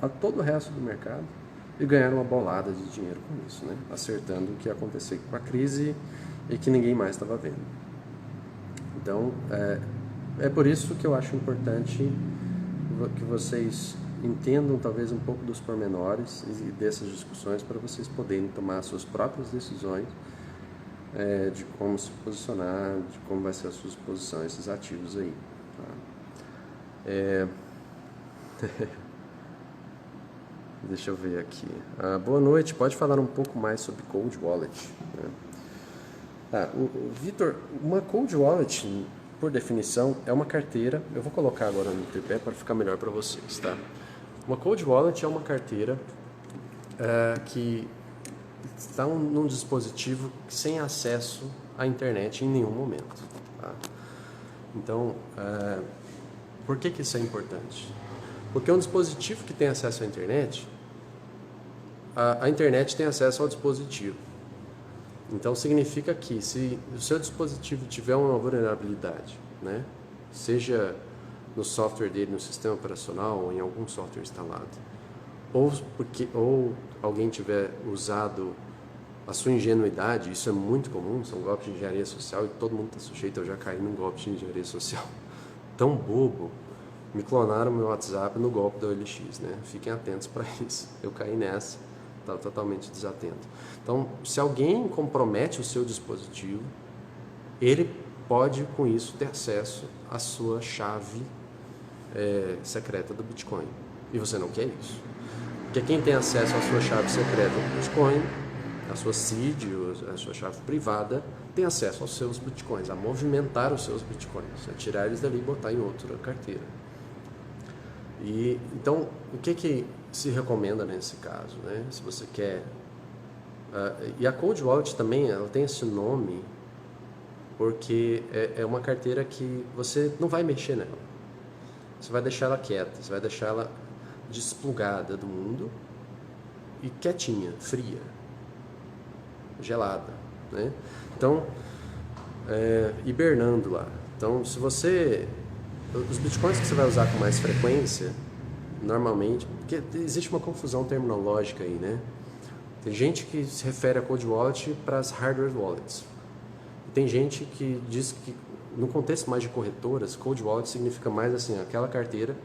a todo o resto do mercado e ganharam uma bolada de dinheiro com isso, né? Acertando o que ia acontecer com a crise e que ninguém mais estava vendo. Então, é por isso que eu acho importante que vocês entendam talvez um pouco dos pormenores e dessas discussões para vocês poderem tomar as suas próprias decisões de como se posicionar, de como vai ser a sua exposição a esses ativos aí. Tá? Deixa eu ver aqui. Boa noite, pode falar um pouco mais sobre Cold Wallet? Vitor, uma Cold Wallet, por definição, é uma carteira. Eu vou colocar agora no tripé para ficar melhor para vocês, tá? Uma Cold Wallet é uma carteira que está num dispositivo sem acesso à internet em nenhum momento, tá? Então, por que isso é importante? Porque um dispositivo que tem acesso à internet, a internet tem acesso ao dispositivo. Então significa que se o seu dispositivo tiver uma vulnerabilidade, né, seja no software dele, no sistema operacional ou em algum software instalado, ou alguém tiver usado a sua ingenuidade, isso é muito comum, são golpes de engenharia social e todo mundo está sujeito. Eu já caí num golpe de engenharia social tão bobo. Me clonaram meu WhatsApp no golpe da OLX, né? Fiquem atentos para isso. Eu caí nessa, estava totalmente desatento. Então, se alguém compromete o seu dispositivo, ele pode, com isso, ter acesso à sua chave secreta do Bitcoin. E você não quer isso. Porque quem tem acesso à sua chave secreta do Bitcoin, a sua seed, a sua chave privada, tem acesso aos seus Bitcoins, a movimentar os seus Bitcoins, a tirar eles dali e botar em outra carteira. Então, o que se recomenda nesse caso, né? Se você quer... e a Cold Wallet também, ela tem esse nome porque é uma carteira que você não vai mexer nela. Você vai deixar ela quieta, você vai deixar ela desplugada do mundo e quietinha, fria, gelada, né? Então, hibernando lá. Então, se você... Os bitcoins que você vai usar com mais frequência, normalmente, porque existe uma confusão terminológica aí, né? Tem gente que se refere a Cold Wallet para as hardware wallets. Tem gente que diz que, no contexto mais de corretoras, Cold Wallet significa mais assim, aquela carteira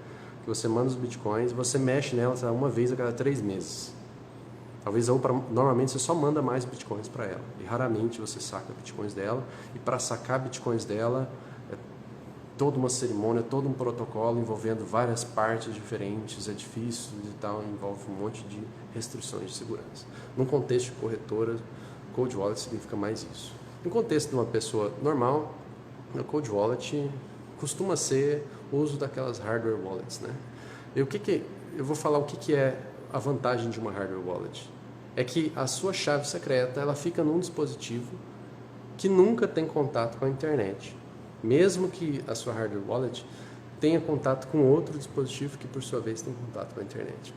que você manda os bitcoins, você mexe nela uma vez a cada 3 meses. Talvez normalmente você só manda mais bitcoins para ela. E raramente você saca bitcoins dela. E para sacar bitcoins dela, toda uma cerimônia, todo um protocolo envolvendo várias partes diferentes, é difícil e tal, envolve um monte de restrições de segurança. Num contexto de corretora, Cold Wallet significa mais isso. No contexto de uma pessoa normal, a Cold Wallet costuma ser o uso daquelas hardware wallets, né? E eu vou falar o que é a vantagem de uma hardware wallet. É que a sua chave secreta, ela fica num dispositivo que nunca tem contato com a internet. Mesmo que a sua hardware wallet tenha contato com outro dispositivo que, por sua vez, tem contato com a internet.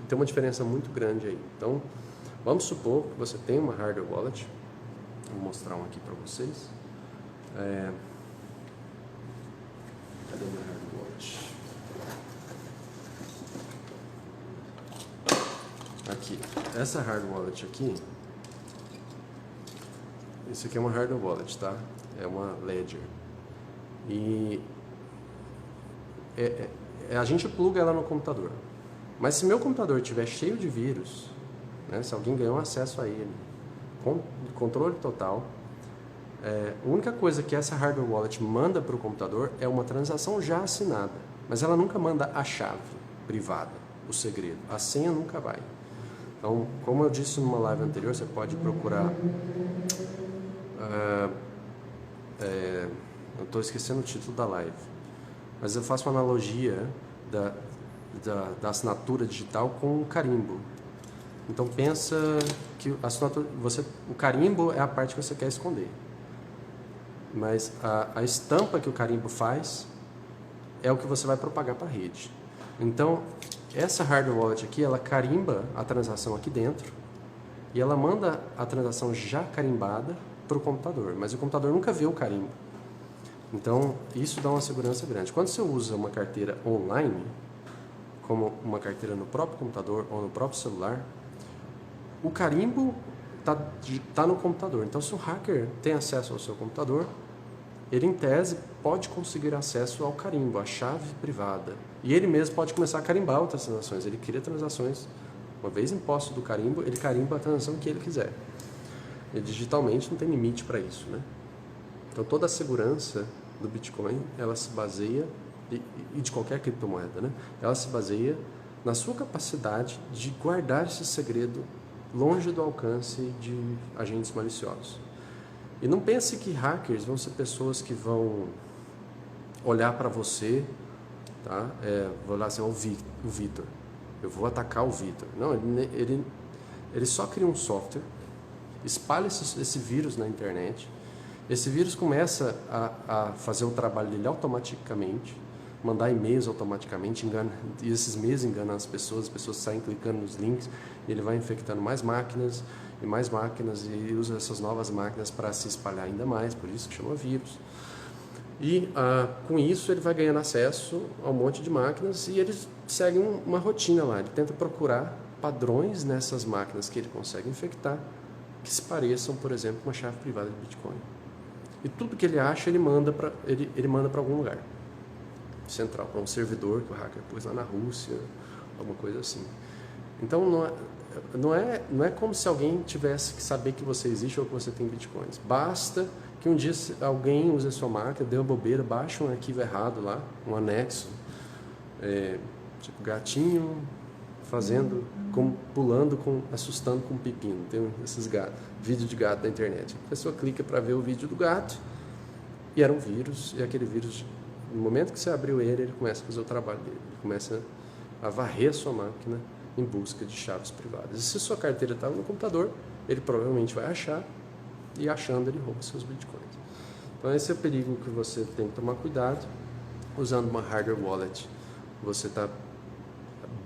Tem uma diferença muito grande aí. Então, vamos supor que você tem uma hardware wallet. Vou mostrar um aqui para vocês. Cadê minha hardware wallet? Aqui. Essa hardware wallet aqui, isso aqui é uma hardware wallet, tá? É uma Ledger. E a gente pluga ela no computador. Mas se meu computador estiver cheio de vírus, né, se alguém ganhou acesso a ele, controle total, a única coisa que essa hardware wallet manda para o computador é uma transação já assinada. Mas ela nunca manda a chave privada, o segredo. A senha nunca vai. Então, como eu disse numa live anterior, você pode procurar... eu estou esquecendo o título da live. Mas eu faço uma analogia da assinatura digital com o carimbo. Então pensa que a assinatura, o carimbo é a parte que você quer esconder. Mas a estampa que o carimbo faz é o que você vai propagar para a rede. Então, essa hardware wallet aqui, ela carimba a transação aqui dentro e ela manda a transação já carimbada para o computador. Mas o computador nunca vê o carimbo. Então, isso dá uma segurança grande. Quando você usa uma carteira online, como uma carteira no próprio computador ou no próprio celular, o carimbo tá no computador. Então, se o hacker tem acesso ao seu computador, ele, em tese, pode conseguir acesso ao carimbo, à chave privada. E ele mesmo pode começar a carimbar outras transações. Ele cria transações, uma vez em posse do carimbo, ele carimba a transação que ele quiser. E digitalmente não tem limite para isso, né? Então, toda a segurança do Bitcoin, ela se baseia, e de qualquer criptomoeda, né? Ela se baseia na sua capacidade de guardar esse segredo longe do alcance de agentes maliciosos. E não pense que hackers vão ser pessoas que vão olhar para você, tá? Vou olhar assim, o Vitor, eu vou atacar o Vitor. Não, ele só cria um software, espalha esse vírus na internet. Esse vírus começa a fazer o trabalho dele automaticamente, mandar e-mails automaticamente, e esses e-mails enganam as pessoas saem clicando nos links, e ele vai infectando mais máquinas, e usa essas novas máquinas para se espalhar ainda mais, por isso que chama vírus. E com isso ele vai ganhando acesso a um monte de máquinas, e ele segue uma rotina lá, ele tenta procurar padrões nessas máquinas que ele consegue infectar, que se pareçam, por exemplo, com uma chave privada de Bitcoin. E tudo que ele acha, ele manda para algum lugar central, para um servidor que o hacker pôs lá na Rússia, alguma coisa assim. Então, não é como se alguém tivesse que saber que você existe ou que você tem Bitcoins. Basta que um dia alguém use a sua máquina, dê uma bobeira, baixe um arquivo errado lá, um anexo, tipo gatinho pulando, assustando com um pepino. Tem esses vídeos de gato da internet. A pessoa clica para ver o vídeo do gato e era um vírus, e aquele vírus, no momento que você abriu ele começa a fazer o trabalho dele. Ele começa a varrer a sua máquina em busca de chaves privadas. E se sua carteira estava no computador, ele provavelmente vai achar, e achando ele rouba seus bitcoins. Então esse é o perigo que você tem que tomar cuidado. Usando uma hardware wallet, você está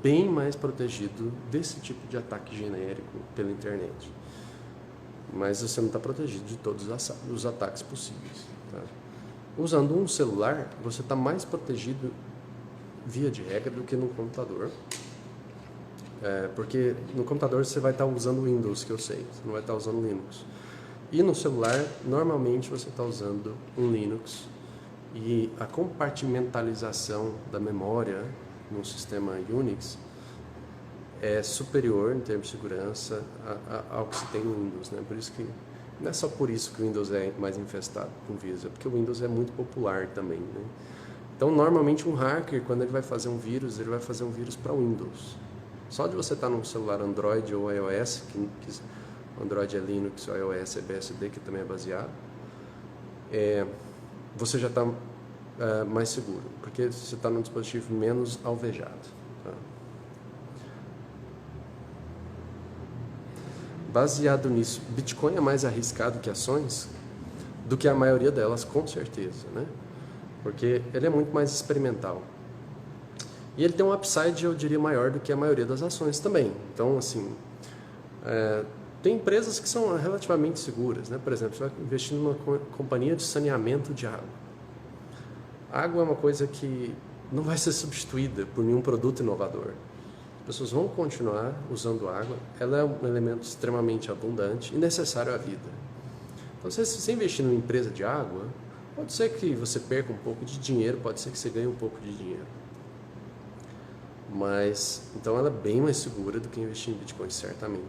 bem mais protegido desse tipo de ataque genérico pela internet. Mas você não está protegido de todos os ataques possíveis. Tá? Usando um celular, você está mais protegido, via de regra, do que no computador. Porque no computador você vai estar usando Windows, que eu sei, você não vai estar usando Linux. E no celular, normalmente você está usando um Linux. E a compartimentalização da memória no sistema Unix é superior em termos de segurança ao que se tem no Windows, né? Por isso que não é só por isso que o Windows é mais infestado com vírus, é porque o Windows é muito popular também, né? Então, normalmente um hacker, quando ele vai fazer um vírus, ele vai fazer um vírus para Windows. Só de você estar num celular Android ou iOS, que Android é Linux, o iOS é BSD, que também é baseado, você já está mais seguro, porque você está num dispositivo menos alvejado. Tá? Baseado nisso, Bitcoin é mais arriscado que ações, do que a maioria delas, com certeza, né? porque ele é muito mais experimental. E ele tem um upside, eu diria, maior do que a maioria das ações também. Então, assim, tem empresas que são relativamente seguras, né? Por exemplo, você vai investir numa companhia de saneamento de água. A água é uma coisa que não vai ser substituída por nenhum produto inovador. As pessoas vão continuar usando água, ela é um elemento extremamente abundante e necessário à vida. Então, se você investir numa empresa de água, pode ser que você perca um pouco de dinheiro, pode ser que você ganhe um pouco de dinheiro. Mas, então ela é bem mais segura do que investir em Bitcoin, certamente.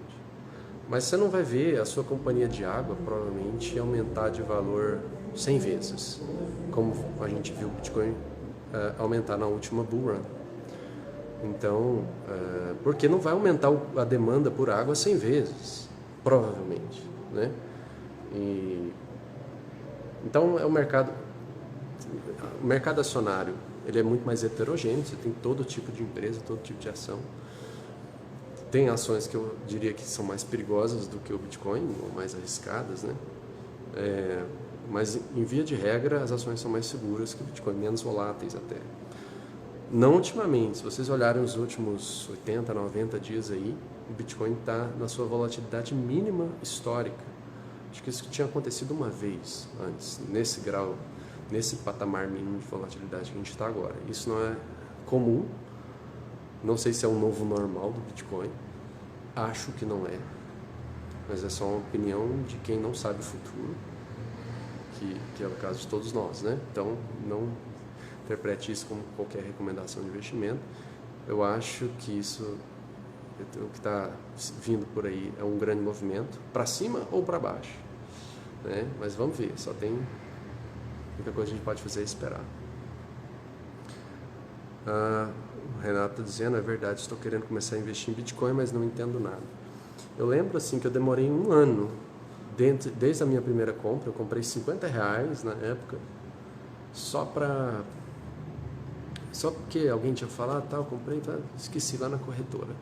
Mas você não vai ver a sua companhia de água, provavelmente, aumentar de valor 100 vezes, como a gente viu o Bitcoin aumentar na última bull run. Então, porque não vai aumentar a demanda por água 100 vezes, provavelmente, né? Então, o mercado acionário, ele é muito mais heterogêneo, você tem todo tipo de empresa, todo tipo de ação. Tem ações que eu diria que são mais perigosas do que o Bitcoin, ou mais arriscadas, né? Mas, em via de regra, as ações são mais seguras que o Bitcoin, menos voláteis até. Não ultimamente, se vocês olharem os últimos 80, 90 dias aí, o Bitcoin está na sua volatilidade mínima histórica. Acho que isso tinha acontecido uma vez antes, nesse grau, nesse patamar mínimo de volatilidade que a gente está agora. Isso não é comum, não sei se é um novo normal do Bitcoin, acho que não é, mas é só uma opinião de quem não sabe o futuro, que é o caso de todos nós, né? Então, não interprete isso como qualquer recomendação de investimento. Eu acho que isso, o que está vindo por aí é um grande movimento, para cima ou para baixo, né? Mas vamos ver, só tem... A única coisa que a gente pode fazer é esperar. O Renato está dizendo, é verdade, estou querendo começar a investir em Bitcoin, mas não entendo nada. Eu lembro assim que eu demorei um ano, desde a minha primeira compra, eu comprei R$50 na época, só porque alguém tinha falado, eu comprei, esqueci lá na corretora.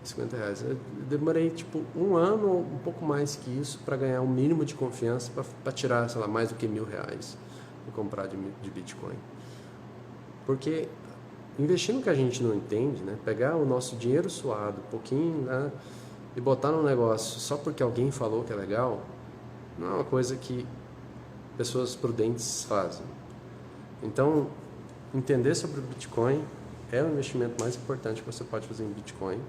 R$50. Eu demorei tipo um ano ou um pouco mais que isso para ganhar um mínimo de confiança para tirar, sei lá, mais do que R$1.000 e comprar de Bitcoin. Porque investir no que a gente não entende, né? Pegar o nosso dinheiro suado, um pouquinho, né? E botar num negócio só porque alguém falou que é legal, não é uma coisa que pessoas prudentes fazem. Então, entender sobre o Bitcoin é o investimento mais importante que você pode fazer em Bitcoin,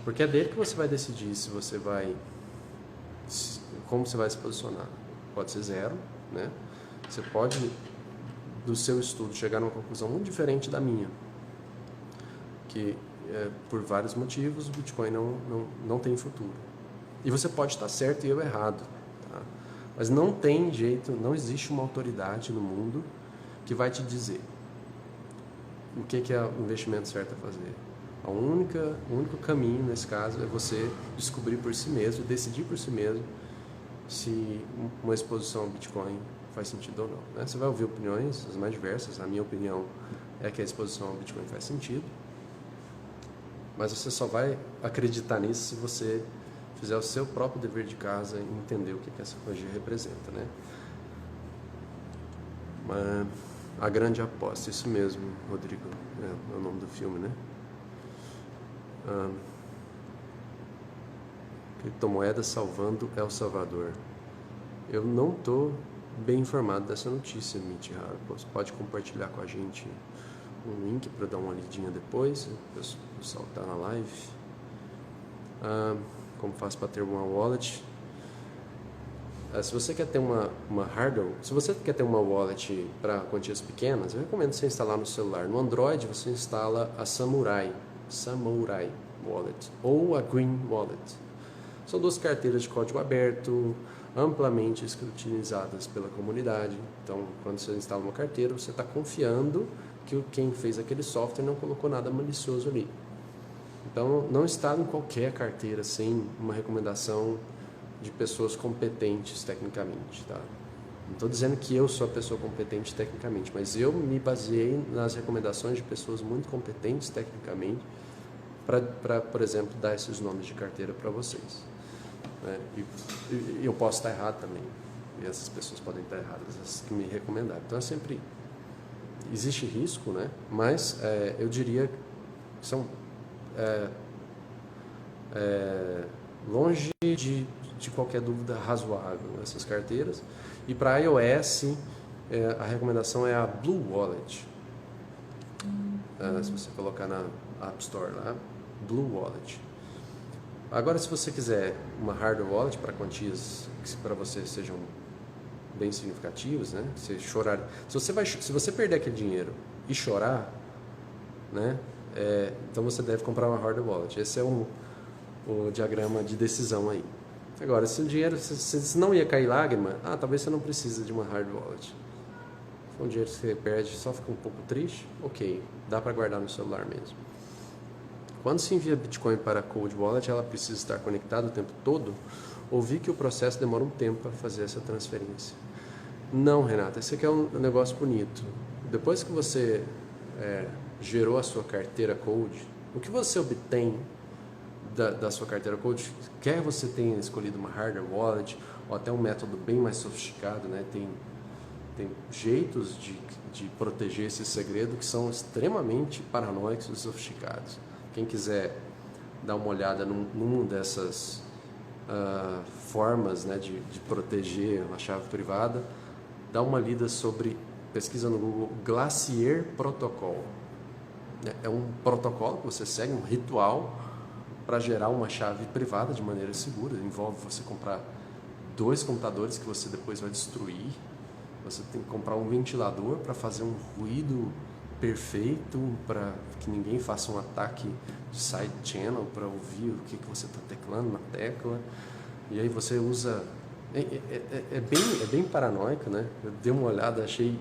porque é dele que você vai decidir se você vai, como você vai se posicionar. Pode ser zero, né? Você pode, do seu estudo, chegar numa conclusão muito diferente da minha, que por vários motivos o Bitcoin não tem futuro. E você pode estar certo e eu errado, tá? Mas não tem jeito, não existe uma autoridade no mundo que vai te dizer o que é o investimento certo a fazer. O único caminho, nesse caso, é você descobrir por si mesmo, decidir por si mesmo se uma exposição ao Bitcoin faz sentido ou não, né? Você vai ouvir opiniões, as mais diversas. A minha opinião é que a exposição ao Bitcoin faz sentido, mas você só vai acreditar nisso se você fizer o seu próprio dever de casa e entender o que essa tecnologia representa, né? A grande aposta, isso mesmo, Rodrigo, é o nome do filme, né? Criptomoedas salvando El Salvador. Eu não estou bem informado dessa notícia, Mitch. Você pode compartilhar com a gente um link para dar uma lidinha depois, o pessoal está na live. Como faço para ter uma wallet? Se você quer ter uma hardware, se você quer ter uma wallet para quantias pequenas, eu recomendo você instalar no celular. No Android você instala a Samurai Wallet ou a Green Wallet. São duas carteiras de código aberto, amplamente escrutinizadas pela comunidade. Então, quando você instala uma carteira, você está confiando que quem fez aquele software não colocou nada malicioso ali. Então, não instale em qualquer carteira sem uma recomendação de pessoas competentes tecnicamente, tá? Não estou dizendo que eu sou a pessoa competente tecnicamente, mas eu me baseei nas recomendações de pessoas muito competentes tecnicamente para, por exemplo, dar esses nomes de carteira para vocês, né? E eu posso estar errado também, E essas pessoas podem estar erradas, essas que me recomendaram. Então, sempre existe risco, né? Mas eu diria que são longe de qualquer dúvida razoável essas carteiras. E para iOS, a recomendação é a Blue Wallet. Se você colocar na App Store lá, Blue Wallet. Agora, se você quiser uma hardware wallet para quantias que para você sejam bem significativas, né? Você chorar, se você perder aquele dinheiro e chorar, né? Então você deve comprar uma hardware wallet. Esse é o diagrama de decisão aí. Agora, se o dinheiro, se não ia cair lágrima, talvez você não precise de uma hardware wallet. Se é um dinheiro que você perde, só fica um pouco triste, ok, dá para guardar no celular mesmo. Quando se envia Bitcoin para a Cold Wallet, ela precisa estar conectada o tempo todo? Ouvi que o processo demora um tempo para fazer essa transferência. Não, Renata, esse aqui é um negócio bonito. Depois que você gerou a sua carteira Cold, o que você obtém da sua carteira Cold, quer você tenha escolhido uma hardware wallet ou até um método bem mais sofisticado, né? Tem jeitos de proteger esse segredo que são extremamente paranoicos e sofisticados. Quem quiser dar uma olhada numa dessas formas, né, de proteger uma chave privada, dá uma lida sobre, pesquisa no Google, Glacier Protocol. É um protocolo que você segue, um ritual para gerar uma chave privada de maneira segura. Envolve você comprar 2 computadores que você depois vai destruir. Você tem que comprar um ventilador para fazer um ruído perfeito, para que ninguém faça um ataque de side channel para ouvir o que você está teclando na tecla. E aí você usa... É bem paranoico, né? Eu dei uma olhada, achei...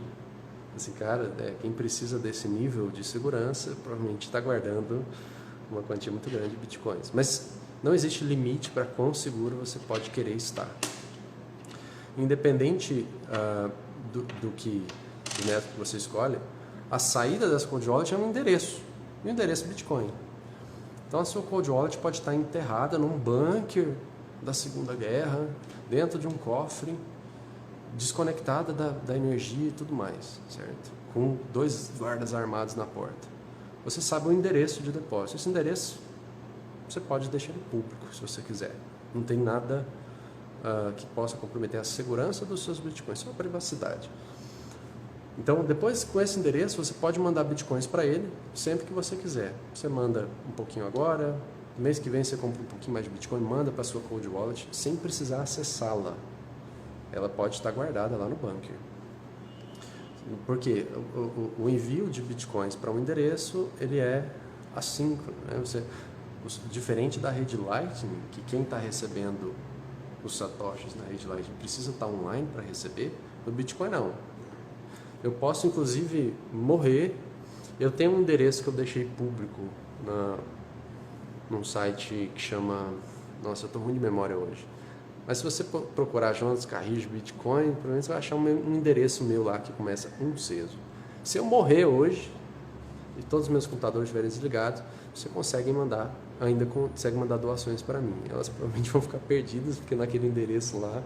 Assim, cara, quem precisa desse nível de segurança provavelmente está guardando uma quantia muito grande de bitcoins. Mas não existe limite para quão seguro você pode querer estar. Independente do método que você escolhe, a saída dessa cold wallet é um endereço Bitcoin. Então a sua cold wallet pode estar enterrada num bunker da Segunda Guerra, dentro de um cofre, desconectada da energia e tudo mais, certo? Com 2 guardas armados na porta. Você sabe o endereço de depósito. Esse endereço você pode deixar ele público, se você quiser. Não tem nada que possa comprometer a segurança dos seus bitcoins, só a privacidade. Então, depois, com esse endereço, você pode mandar bitcoins para ele sempre que você quiser. Você manda um pouquinho agora, no mês que vem você compra um pouquinho mais de bitcoin, manda para a sua cold wallet, sem precisar acessá-la. Ela pode estar guardada lá no bunker. Porque o envio de bitcoins para um endereço, ele é assíncrono, né? Diferente da rede Lightning, que quem está recebendo os satoshis na rede Lightning precisa estar online para receber, no Bitcoin não. Eu posso, inclusive, morrer. Eu tenho um endereço que eu deixei público num site que chama... Nossa, eu estou ruim de memória hoje. Mas se você procurar Jonas Carrijo Bitcoin, provavelmente você vai achar um endereço meu lá que começa um ceso. Se eu morrer hoje e todos os meus computadores estiverem desligados, você consegue mandar doações para mim. Elas provavelmente vão ficar perdidas, porque naquele endereço lá...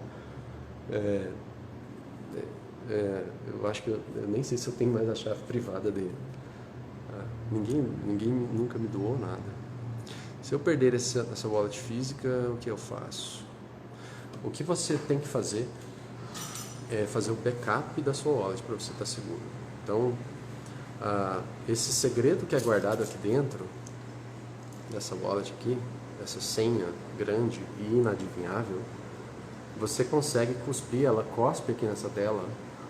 eu acho que eu nem sei se eu tenho mais a chave privada dele. Ninguém nunca me doou nada. Se eu perder essa wallet física, o que eu faço? O que você tem que fazer é fazer o backup da sua wallet para você estar seguro. Então, esse segredo que é guardado aqui dentro dessa wallet aqui, essa senha grande e inadivinhável, você consegue cuspir, ela cospe aqui nessa tela,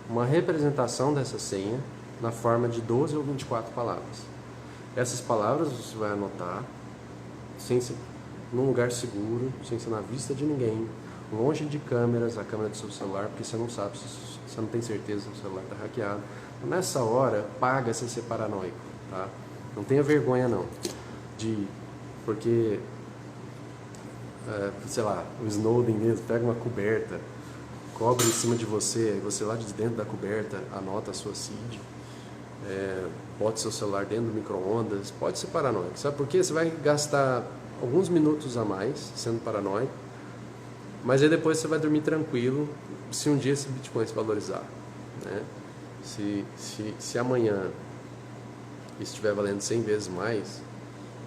uma representação dessa senha na forma de 12 ou 24 palavras. Essas palavras você vai anotar num lugar seguro, sem ser na vista de ninguém, longe de câmeras, a câmera do seu celular, porque você não sabe, você não tem certeza se o celular está hackeado. Então, nessa hora, paga sem ser paranoico, tá? Não tenha vergonha não, porque, sei lá, o Snowden mesmo, pega uma coberta, cobre em cima de você, aí você lá de dentro da coberta anota a sua seed, bota seu celular dentro do micro-ondas, pode ser paranoico, sabe por quê? Você vai gastar alguns minutos a mais sendo paranoico, mas aí depois você vai dormir tranquilo, se um dia esse Bitcoin se valorizar, né? Se amanhã estiver valendo 100 vezes mais,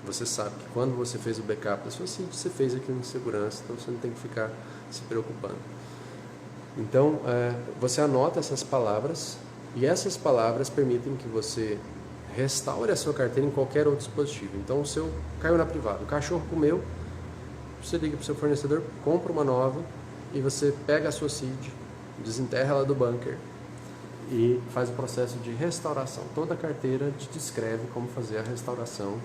você sabe que quando você fez o backup da sua seed, você fez aquilo em segurança, então você não tem que ficar se preocupando. Então, você anota essas palavras, e essas palavras permitem que você restaure a sua carteira em qualquer outro dispositivo. Então, o seu caiu na privada, o cachorro comeu, você liga para o seu fornecedor, compra uma nova, e você pega a sua seed, desenterra ela do bunker, e faz o processo de restauração. Toda a carteira te descreve como fazer a restauração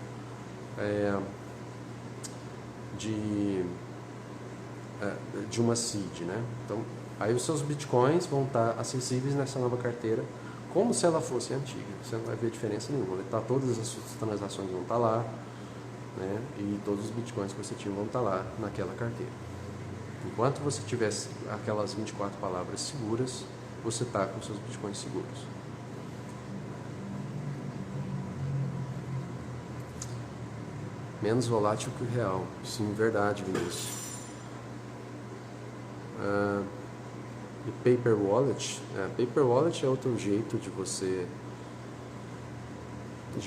de uma seed, né? Então, aí os seus bitcoins vão estar acessíveis nessa nova carteira como se ela fosse antiga. Você não vai ver diferença nenhuma. Todas as suas transações vão estar lá, né? E todos os bitcoins que você tinha vão estar lá naquela carteira. Enquanto você tiver aquelas 24 palavras seguras, você está com seus bitcoins seguros. Menos volátil que o real. Sim, verdade, Vinícius. E Paper Wallet. Paper Wallet é outro jeito de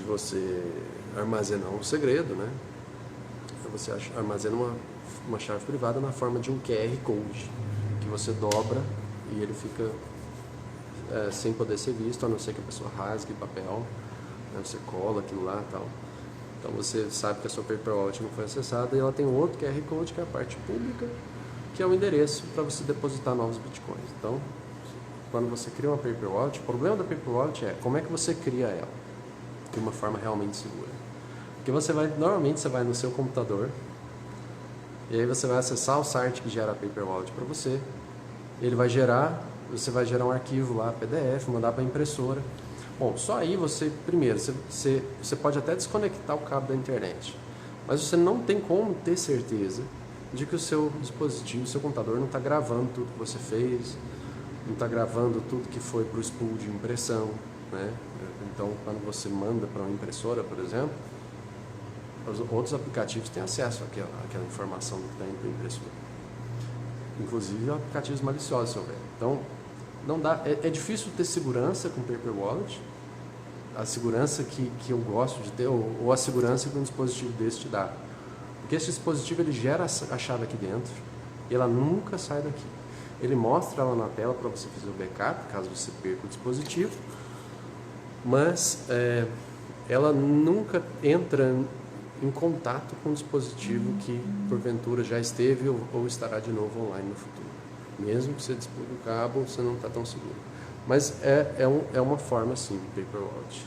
você armazenar um segredo, né? Você armazena uma chave privada na forma de um QR Code que você dobra e ele fica sem poder ser visto, a não ser que a pessoa rasgue papel, né? Você cola aquilo lá e tal. Então você sabe que a sua Paper Wallet não foi acessada, e ela tem um outro QR Code que é a parte pública, que é o endereço para você depositar novos bitcoins. Então, quando você cria uma Paper Wallet, o problema da Paper Wallet é como é que você cria ela de uma forma realmente segura. Porque normalmente você vai no seu computador e aí você vai acessar o site que gera a Paper Wallet para você. Você vai gerar um arquivo lá, PDF, mandar para a impressora. Bom, só aí você pode até desconectar o cabo da internet, mas você não tem como ter certeza de que o seu dispositivo, o seu computador não está gravando tudo que você fez, não está gravando tudo que foi para o spool de impressão, né? Então, quando você manda para uma impressora, por exemplo, os outros aplicativos têm acesso àquela informação que está indo para a impressora. Inclusive aplicativos maliciosos, se houver. Então, não dá, é difícil ter segurança com Paper Wallet, a segurança que eu gosto de ter, ou a segurança que um dispositivo desse te dá. Porque esse dispositivo ele gera a chave aqui dentro e ela nunca sai daqui. Ele mostra ela na tela para você fazer o backup, caso você perca o dispositivo, mas ela nunca entra em contato com o dispositivo que porventura já esteve ou estará de novo online no futuro. Mesmo que você despligue o cabo, você não está tão seguro. Mas é uma forma sim de Paper Wallet.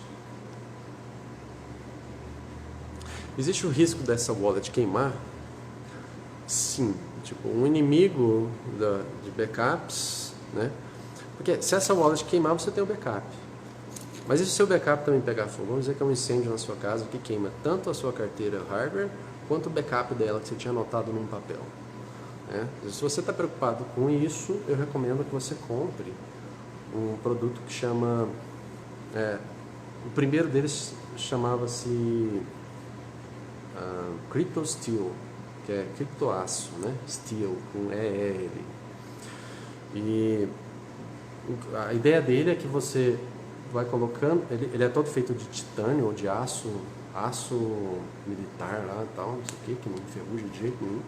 Existe o risco dessa wallet queimar? Sim. Tipo, um inimigo de backups, né? Porque se essa wallet queimar, você tem o backup. Mas e se o seu backup também pegar fogo? Vamos dizer que é um incêndio na sua casa que queima tanto a sua carteira hardware quanto o backup dela que você tinha anotado num papel. Né? Se você está preocupado com isso, eu recomendo que você compre um produto que chama... o primeiro deles chamava-se CryptoSteel, que é criptoaço, né? Steel, com EL. E a ideia dele é que você vai colocando, ele é todo feito de titânio ou de aço militar lá e tal, não sei o que não enferruja de jeito nenhum.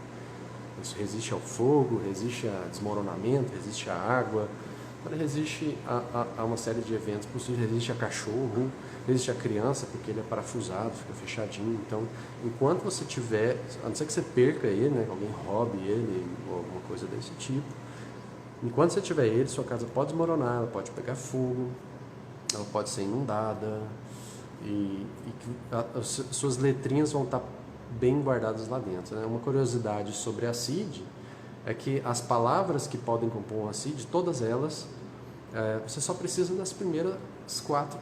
Isso resiste ao fogo, resiste a desmoronamento, resiste à água, resiste a uma série de eventos possíveis, resiste a cachorro, resiste a criança, porque ele é parafusado, fica fechadinho. Então, enquanto você tiver, a não ser que você perca ele, né, que alguém roube ele ou alguma coisa desse tipo, enquanto você tiver ele, sua casa pode desmoronar, ela pode pegar fogo, ela pode ser inundada e suas letrinhas vão estar bem guardadas lá dentro, né? Uma curiosidade sobre a seed é que as palavras que podem compor uma seed, todas elas, você só precisa das primeiras 4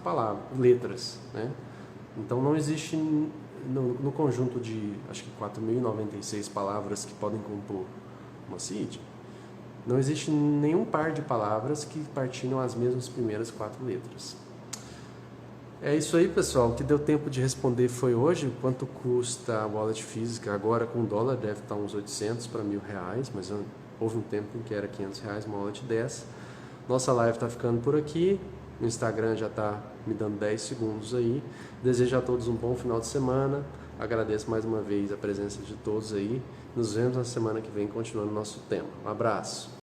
letras, né? Então não existe no conjunto de, acho que 4.096 palavras que podem compor uma seed, não existe nenhum par de palavras que partilham as mesmas primeiras 4 letras. É isso aí, pessoal. O que deu tempo de responder foi hoje. Quanto custa a wallet física? Agora com o dólar deve estar uns 800 para R$1.000, mas Houve um tempo em que era R$500, uma aula de 10. Nossa live está ficando por aqui. O Instagram já está me dando 10 segundos aí. Desejo a todos um bom final de semana. Agradeço mais uma vez a presença de todos aí. Nos vemos na semana que vem, continuando o nosso tema. Um abraço.